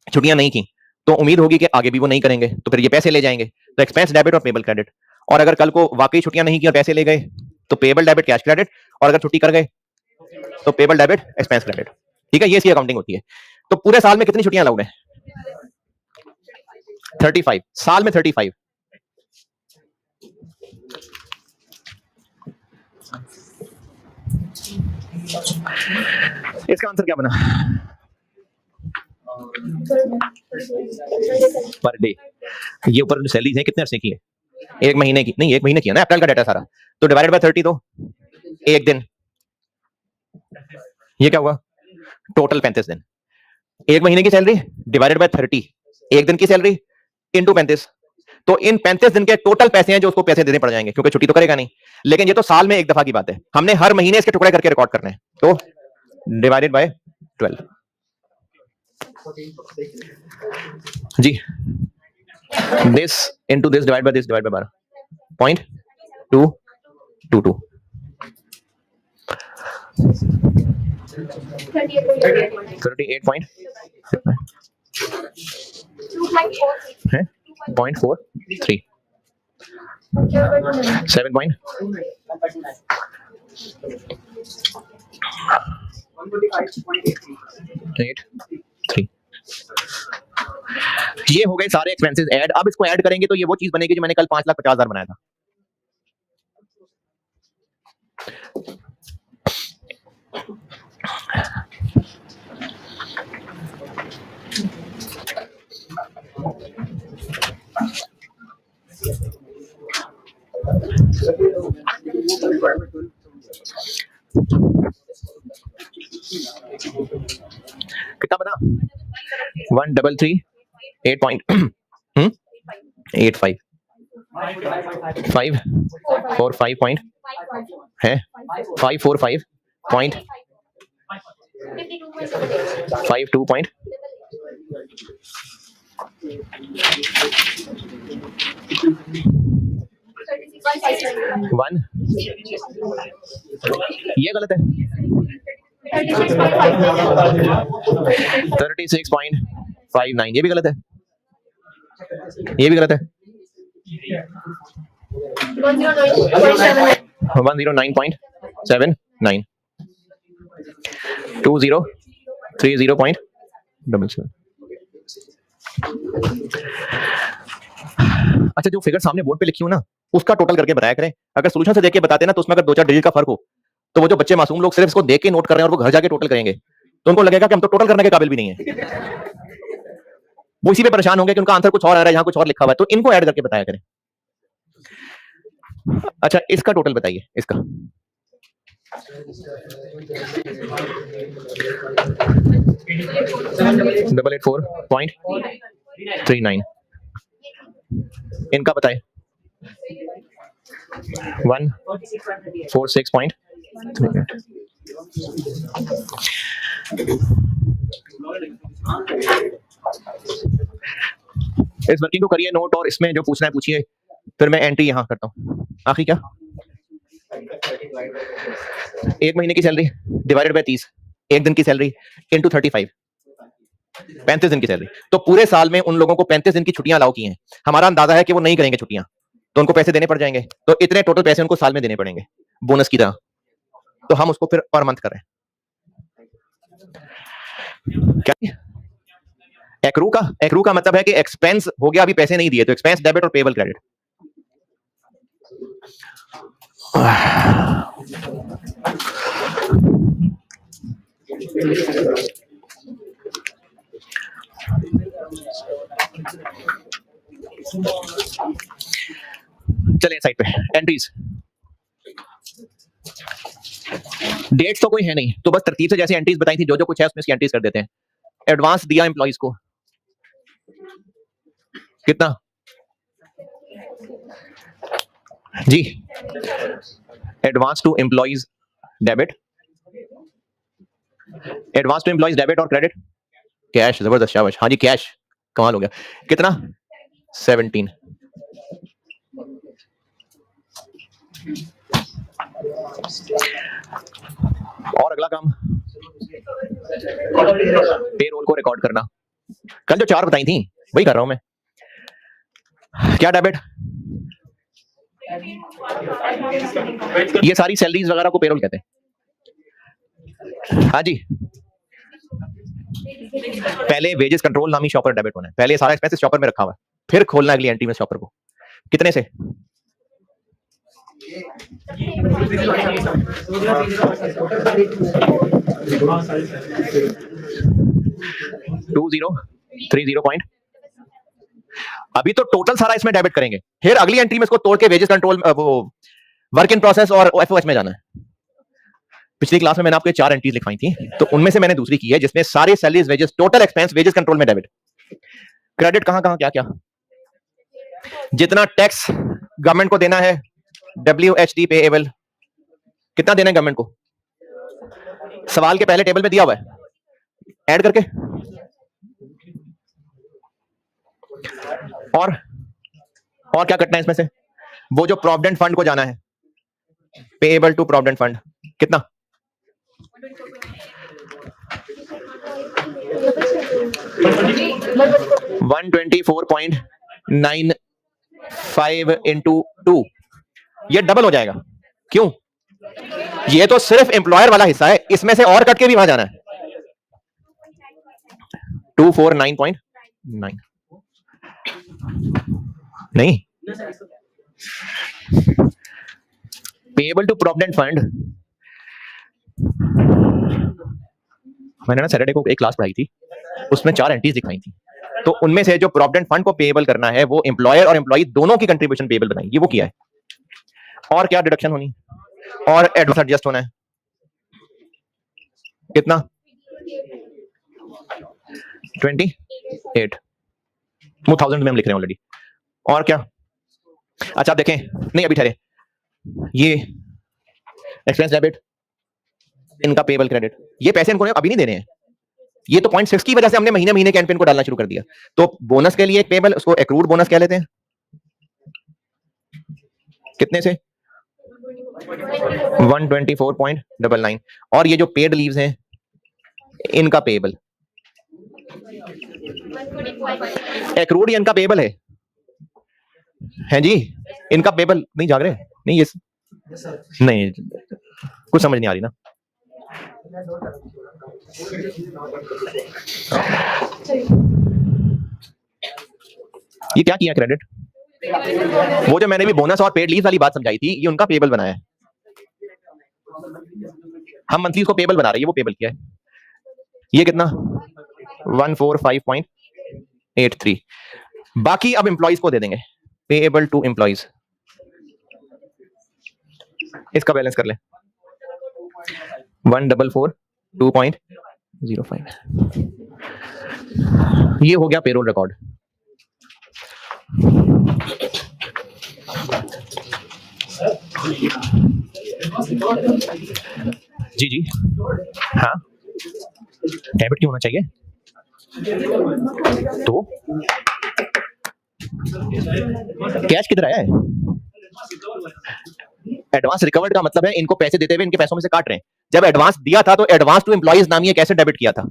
[SPEAKER 1] छुट्टियां नहीं की तो उम्मीद होगी कि आगे भी वो नहीं करेंगे, तो फिर ये पैसे ले जाएंगे, तो एक्सपेंस डेबिट और पेबल क्रेडिट। और अगर कल को वाकई छुट्टियां नहीं की और पैसे ले गए तो पेबल डेबिट कैश क्रेडिट, और अगर छुट्टी कर गए तो पेबल डेबिट एक्सपेंस क्रेडिट। ठीक है, ये इसकी अकाउंटिंग होती है। तो पूरे साल में कितनी छुट्टियां अलाउड है? 35, साल में 35। इसका आंसर क्या बना? Per day. ये ऊपर जो सैलरीज है कितने अरसे की है? एक महीने की, नहीं एक महीने की है ना, अप्रैल का डाटा सारा, तो डिवाइडेड बाय 30 तो एक दिन, ये क्या हुआ, टोटल 35 दिन। एक महीने की सैलरी डिवाइडेड बाय 30, एक दिन की सैलरी इनटू 35, तो इन 35 दिन के टोटल पैसे हैं जो उसको पैसे देने पड़ जाएंगे, क्योंकि छुट्टी तो करेगा नहीं। लेकिन ये तो साल में एक दफा की बात है, हमने हर महीने इसके टुकड़े करके रिकॉर्ड करने हैं, तो डिवाइडेड बाय 12 जी, this into this divide by this divide by 12.222। 38 point है 0.43 7.83 ये हो गए सारे एक्सपेंसेस ऐड। अब इसको ऐड करेंगे तो ये वो चीज बनेगी जो मैंने कल 5,50,000 बनाया था। कितना बना 133 8.85 545 पॉइंट है 545 पॉइंट 52 पॉइंट 1 ये गलत है 36.59 ये भी गलत है ये भी गलत है 109.79 2030.77 अच्छा जो फिगर सामने बोर्ड पे लिखी हूं ना उसका टोटल करके बताया करें। अगर सोल्यूशन से देख के बताते ना तो उसमें अगर 2-4 डिजिट का फर्क हो तो वो जो बच्चे मासूम लोग सिर्फ इसको देख के नोट कर रहे हैं और वो घर जाके टोटल करेंगे तो उनको लगेगा कि हम तो टोटल करने के काबिल भी नहीं है। वो इसी पे परेशान होंगे कि उनका आंसर कुछ और आ रहा है, यहाँ कुछ और लिखा हुआ है, तो इनको ऐड करके बताया करें। अच्छा इसका टोटल बताइए इसका डबल 84.39 इनका बताए 146.38 इस वर्किंग को करिए नोट और इसमें जो पूछना है पूछिए, फिर मैं एंट्री यहां करता हूं। आखिरी क्या 1 महीने की सैलरी डिवाइडेड बाय 30 एक दिन की सैलरी इनटू 35 35 दिन की सैलरी। तो पूरे साल में उन लोगों को 35 दिन की छुट्टियां अलाउ की हैं। हमारा अंदाजा है कि वो नहीं करेंगे छुट्टियां तो उनको पैसे देने पड़ जाएंगे, तो इतने टोटल पैसे उनको साल में देने पड़ेंगे बोनस की तरह। तो हम उसको फिर पर मंथ कर रहे हैं। क्या एक्रू का मतलब है कि एक्सपेंस हो गया, अभी पैसे नहीं दिए तो एक्सपेंस डेबिट और पेबल क्रेडिट। चलिए साइड पे एंट्रीज। डेट्स तो कोई है नहीं तो बस तरतीब से जैसे एंट्रीज बताई थी जो जो कुछ है उसमें इसकी एंट्रीज कर देते हैं। एडवांस दिया एम्प्लॉइज को कितना जी, advance to employees debit, advance to employees debit और क्रेडिट कैश। जबरदस्त शाबाश, हाँ जी कैश कमाल हो गया। कितना 17। और अगला काम पेरोल को रिकॉर्ड करना। कल जो 4 बताई थी वही कर रहा हूं मैं। क्या डेबिट, ये सारी सैलरीज वगैरह को पेरोल कहते हैं। हाँ जी, पहले वेजेस कंट्रोल नामी शॉपर डेबिट होना है, पहले सारा एक्सपेंसेस शॉपर में रखा हुआ है, फिर खोलना अगली एंट्री में शॉपर को। कितने से 2030 पॉइंट। अभी तो टोटल सारा इसमें डेबिट करेंगे, फिर अगली एंट्री में इसको तोड़ के वेजेस कंट्रोल वो वर्क इन प्रोसेस और एफओएस में जाना है। पिछली क्लास में मैंने आपको 4 एंट्रीज लिखवाई थी, तो उनमें से मैंने दूसरी की है जिसमें सारे salaries wages total expense wages control में डेबिट। क्रेडिट कहां कहां क्या क्या, जितना टैक्स गवर्नमेंट को देना है WHD पेएबल, कितना देना है गवर्नमेंट को, सवाल के पहले टेबल में दिया हुआ है, ऐड करके। और क्या कटना है इसमें से, वो जो प्रोविडेंट फंड को जाना है पेएबल टू प्रोविडेंट फंड, कितना 124.95 इंटू 2, ये डबल हो जाएगा। क्यों? ये तो सिर्फ एम्प्लॉयर वाला हिस्सा है, इसमें से और कट के भी वहां जाना है। 249.9 नहीं, पेएबल टू प्रोविडेंट फंड। मैंने ना सैटरडे को एक क्लास पढ़ाई थी, उसमें 4 एंट्रीज दिखाई थी। तो उनमें से जो प्रोविडेंट फंड को पेएबल करना है वो एम्प्लॉयर और एम्प्लॉई दोनों की कंट्रीब्यूशन पेएबल बनाएगी, वो किया है। और क्या डिडक्शन होनी, और एडवांस एडजस्ट होना है कितना, 28, वो 1000 में हम लिख रहे हैं ऑलरेडी। और क्या, अच्छा आप देखें, नहीं अभी ठहरे, ये एक्सपेंस डेबिट, इनका पेएबल क्रेडिट, ये पैसे इनको अभी नहीं देने हैं, ये तो 0.6 की वजह से हमने महीने महीने के एंड पे इनको डालना शुरू कर दिया। तो बोनस के लिए एक पेएबल, उसको एक्रूड बोनस कह लेते हैं, कितने से 124.99, और ये जो पेड लीव्स हैं इनका पेएबल, एक्रूड इनका पेएबल है जी, इनका पेएबल नहीं जाग रहे, नहीं ये नहीं, कुछ समझ नहीं आ रही ना। ये क्या किया क्रेडिट, वो जो मैंने भी बोनस और पेड लीव वाली बात समझाई थी, ये उनका पेएबल बनाया है। हम मंथली उसको पेएबल बना रहे हैं, वो पेएबल किया है। ये कितना 145.83, बाकी अब एम्प्लॉइज को दे देंगे, पेएबल टू एम्प्लॉइज। इसका बैलेंस कर ले, 1442.05, ये हो गया पेरोल रिकॉर्ड। जी जी हाँ, डेबिट क्यों होना चाहिए, तो कैश किधर आया है, एडवांस रिकवर्ड का मतलब है इनको पैसे देते हुए इनके पैसों में से काट रहे हैं। जब एडवांस दिया था तो एडवांस टू एम्प्लॉइज नामी एक एसेट डेबिट किया था,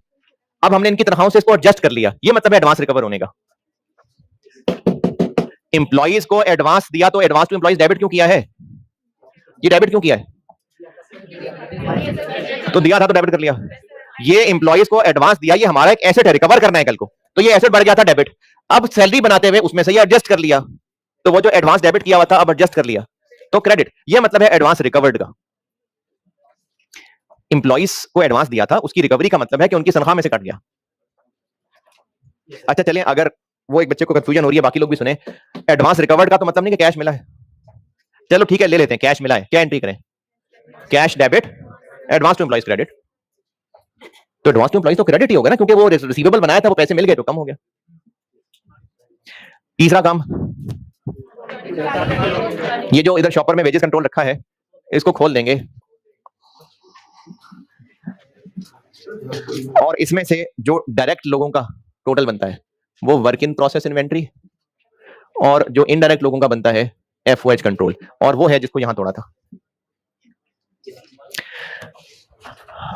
[SPEAKER 1] अब हमने इनकी तनख्वाहों से इसको एडजस्ट कर लिया, ये मतलब है एडवांस रिकवर होने का। एम्प्लॉइज को एडवांस दिया तो एडवांस टू एम्प्लॉइज डेबिट क्यों किया है, ये डेबिट क्यों किया है, तो दिया था तो डेबिट कर लिया। ये एम्प्लॉइज को एडवांस दिया, ये हमारा एक एसेट है, रिकवर करना है कल को, तो ये एसेट बढ़ गया था डेबिट, अब सैलरी बनाते हुए उसमें से ये एडजस्ट कर लिया, तो वो जो एडवांस डेबिट किया हुआ था अब एडजस्ट कर लिया, तो क्रेडिट। ये मतलब है एडवांस रिकवर्ड का। एम्प्लॉइज को एडवांस दिया था, उसकी रिकवरी का मतलब है कि उनकी तनख्वाह में से कट गया। अच्छा चलिए, अगर वो एक बच्चे को कंफ्यूजन हो रही है, बाकी लोग भी सुने, एडवांस रिकवर्ड का तो मतलब नहीं कि कैश मिला है, चलो ठीक है ले लेते हैं, कैश मिला है, क्या एंट्री करें, cash debit, advance to employees credit, तो एडवांस टू एम्प्लॉइज तो क्रेडिट ही होगा ना, क्योंकि वो रिसीवेबल बनाया था, वो पैसे मिल गए तो कम हो गया। तीसरा काम, ये जो इधर शॉपर में वेजेस कंट्रोल रखा है, इसको खोल देंगे और इसमें से जो डायरेक्ट लोगों का टोटल बनता है वो वर्क इन प्रोसेस इन्वेंट्री, और जो इनडायरेक्ट लोगों का बनता है एफओएच कंट्रोल, और वो है जिसको यहां तोड़ा था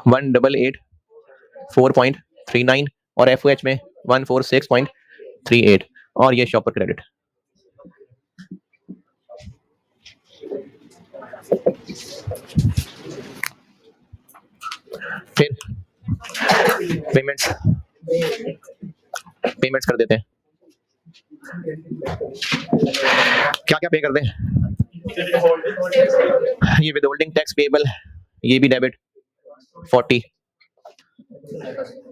[SPEAKER 1] 188.4.39 और एफओएच में 146.38, और ये शॉपर क्रेडिट। फिर पेमेंट्स कर देते हैं, क्या क्या पे कर दें, ये विदहोल्डिंग टैक्स पेएबल, ये भी डेबिट 40।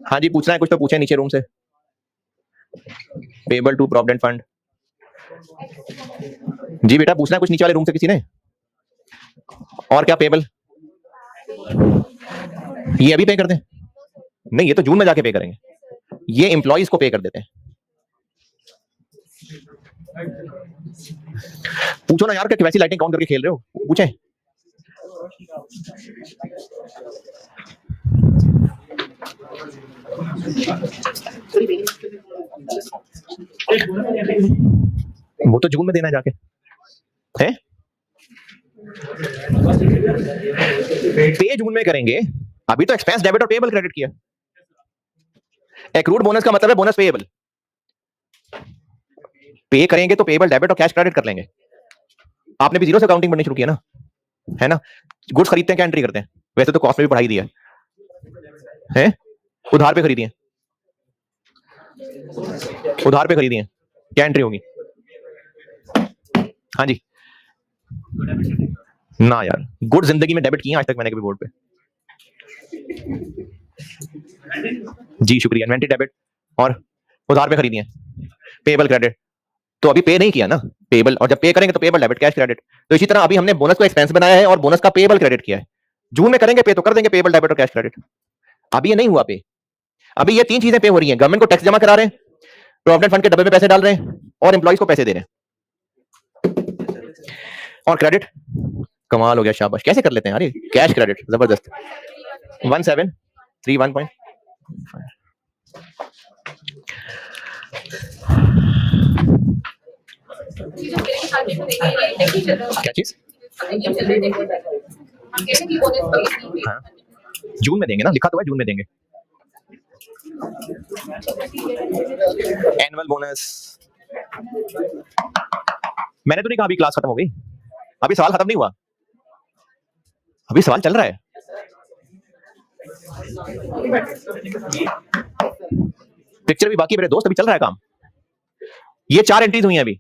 [SPEAKER 1] हाँ जी पूछना है कुछ तो पूछे नीचे रूम से, पेएबल टू प्रोविडेंट फंड। जी बेटा पूछना है कुछ नीचे वाले रूम से किसी ने, और क्या पेएबल, ये अभी पे कर दें, नहीं ये तो जून में जाके पे करेंगे, ये एम्प्लॉइज को पे कर देते हैं। पूछो ना यार, क्या वैसी लाइटिंग काउंट करके खेल रहे हो, पूछें। वो तो जून में देना है जाके, है पे जून में करेंगे, अभी तो एक्सपेंस डेबिट और पेएबल क्रेडिट किया, एक्रूड बोनस का मतलब है बोनस पेएबल, पे करेंगे तो पेएबल डेबिट और कैश क्रेडिट कर लेंगे। आपने भी जीरो से अकाउंटिंग पढ़नी शुरू किया ना, है ना? गुड्स खरीदते हैं क्या एंट्री करते हैं? वैसे तो कॉस्ट में भी पढ़ाई दी है? उधार पे खरीदी है, उधार पे खरीदी है, क्या एंट्री होगी? हाँ जी ना यार, गुड जिंदगी में डेबिट किया आज तक मैंने कभी बोर्ड पे? जी शुक्रिया। इन्वेंटरी डेबिट और उधार पे खरीदी है, पेएबल क्रेडिट। तो अभी पे नहीं किया ना पेएबल, और जब पे करेंगे तो पेएबल डेबिट कैश क्रेडिट। तो इसी तरह अभी हमने बोनस को एक्सपेंस बनाया है और बोनस का पेएबल क्रेडिट किया है। जून में करेंगे पे तो कर देंगे पेएबल डेबिट और कैश क्रेडिट। अभी ये नहीं हुआ पे, अभी ये तीन चीजें पे हो रही हैं। गवर्नमेंट को टैक्स जमा करा रहे हैं, प्रोविडेंट फंड के डब्बे में पैसे डाल रहे हैं और एम्प्लॉइज को पैसे दे रहे हैं। और क्रेडिट कमाल हो गया, शाबाश। कैसे कर लेते हैं यार ये कैश क्रेडिट, जबरदस्त। 1731.5 क्या चीज? हाँ, जून में देंगे ना, लिखा तो है जून में देंगे। एनुअल बोनस मैंने तो नहीं कहा अभी क्लास खत्म हो गई, अभी सवाल खत्म नहीं हुआ, अभी सवाल चल रहा है। पिक्चर भी बाकी मेरे दोस्त, अभी चल रहा है काम। ये 4 एंट्रीज हुई हैं अभी।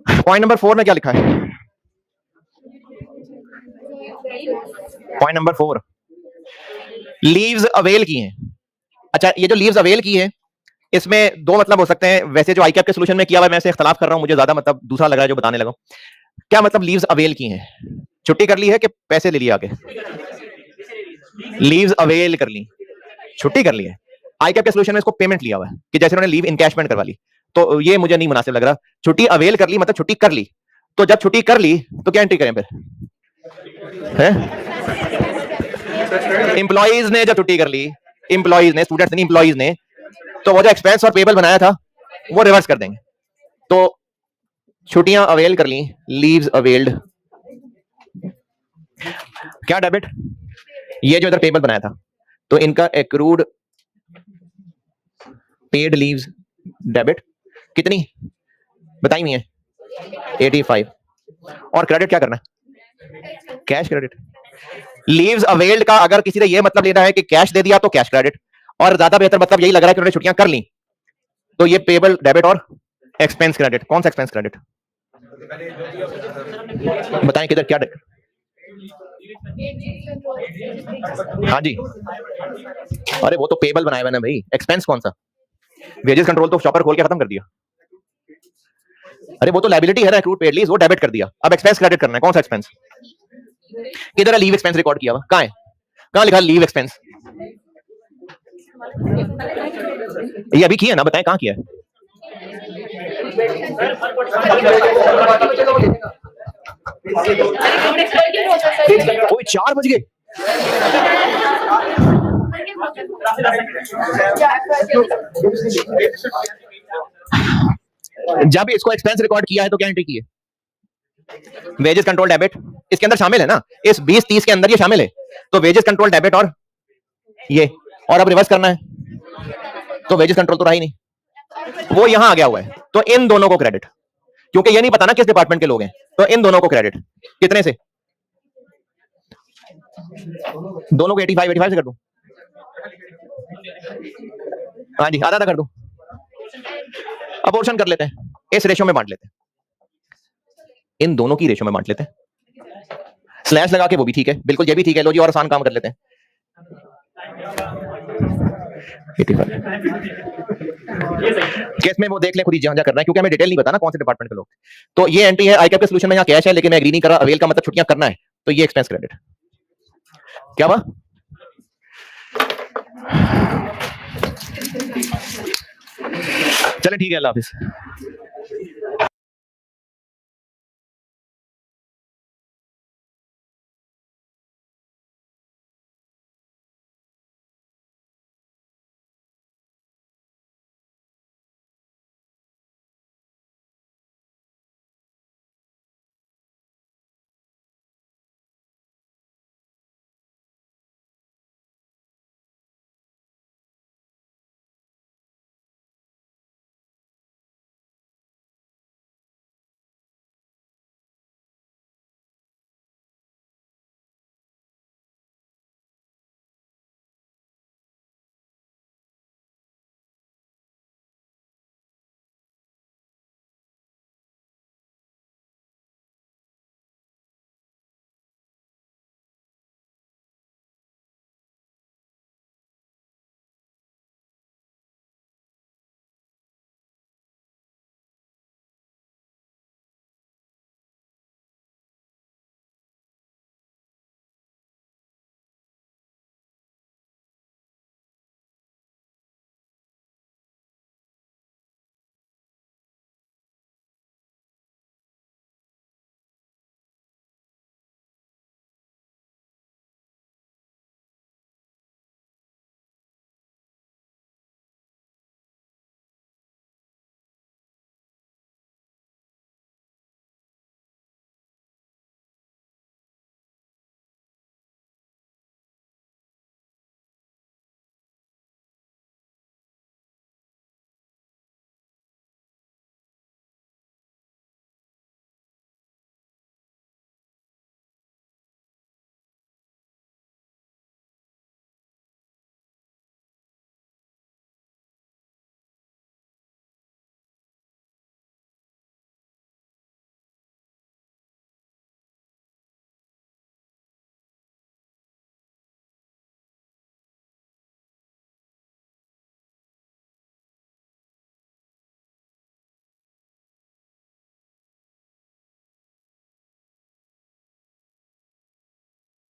[SPEAKER 1] पॉइंट नंबर 4 में क्या लिखा है? पॉइंट नंबर 4 लीव्स अवेल की हैं। अच्छा, ये जो लीव्स अवेल की है इसमें दो मतलब हो सकते हैं। वैसे जो आईकैप के सॉल्यूशन में किया हुआ है मैं इससे इख्तलाफ कर रहा हूं, मुझे ज्यादा मतलब दूसरा लगा है जो बताने लगा। क्या मतलब लीव्स अवेल की हैं? छुट्टी कर ली है कि पैसे ले लिए आके? लीव्स अवेल कर ली, छुट्टी कर ली है। आईकैप के सॉल्यूशन में इसको पेमेंट लिया हुआ है कि जैसे उन्होंने लीव इनकैशमेंट करवा ली, तो ये मुझे नहीं मुनासिब लग रहा। छुट्टी अवेल कर ली मतलब छुट्टी कर ली, तो जब छुट्टी कर ली तो क्या एंट्री करें फिर? एम्प्लॉइज ने जब छुट्टी कर ली, एम्प्लॉइज ने, स्टूडेंट्स नहीं, एम्प्लॉइज ने, तो वो जो एक्सपेंस और पेबल बनाया था वो रिवर्स कर देंगे। तो छुट्टियां अवेल कर ली, लीव्स अवेल्ड, क्या डेबिट? ये जो इधर पेबल बनाया था तो इनका एक्रूड पेड लीव्स डेबिट कितनी बताई हुई है? 85। और क्रेडिट क्या करना है? Cash credit. लीव्स अवेल्ड का अगर किसी ने ये मतलब लेना है कि कैश दे दिया तो कैश क्रेडिट, और ज्यादा बेहतर मतलब यही लग रहा है कि उन्होंने छुट्टियां कर ली तो ये पेबल डेबिट और एक्सपेंस क्रेडिट। कौन सा एक्सपेंस क्रेडिट बताएं किधर क्या? हाँ जी, अरे वो तो पेबल बनाया हुआ ना भाई, एक्सपेंस कौन सा? वेजेस कंट्रोल तो शॉपर खोल के खत्म कर दिया। अरे वो तो लायबिलिटी है ना, एक्रूड पेड लीव्स, वो डेबिट कर दिया। अब एक्सपेंस क्रेडिट करना है। कौन सा एक्सपेंस? किधर है लीव एक्सपेंस रिकॉर्ड किया हुआ? कहां है? कहां लिखा लीव एक्सपेंस? ये अभी किया ना, बताएं कहां किया है? कोई 4 बज गए। जब इसको एक्सपेंस रिकॉर्ड किया है तो क्या एंट्री की है? वेजेस कंट्रोल डेबिट इसके अंदर शामिल है ना, इस 20-30 के अंदर ये शामिल है। तो वेजेस कंट्रोल डेबिट और ये, और अब रिवर्स करना है तो वेजेस कंट्रोल तो रहा ही नहीं, वो यहां आ गया हुआ है। तो इन दोनों को क्रेडिट, क्योंकि ये नहीं पता ना किस डिपार्टमेंट के लोग हैं, तो इन दोनों को क्रेडिट। कितने से? दोनों को 85 से कर दूं? हाँ जी, आधा कर दूं? अपोर्शन कर लेते हैं, इस रेशो में बांट लेते हैं, इन दोनों की रेशो में बांट लेते हैं। स्लैश लगा के वो भी ठीक है, बिल्कुल ये भी ठीक है। लो जी, और आसान काम कर लेते हैं। 85 केस में वो देख ले खुद ही जहां करना है, क्योंकि हमें डिटेल नहीं पता ना कौन से डिपार्टमेंट के लोग। तो ये एंट्री है आईकैप के सॉल्यूशन में, यहाँ कैश है लेकिन मैं एग्री नहीं कर रहा। अवेल का मतलब छुट्टियां करना है, तो ये एक्सपेंस क्रेडिट। क्या हुआ? चले ठीक है, अल्लाह हाफिज।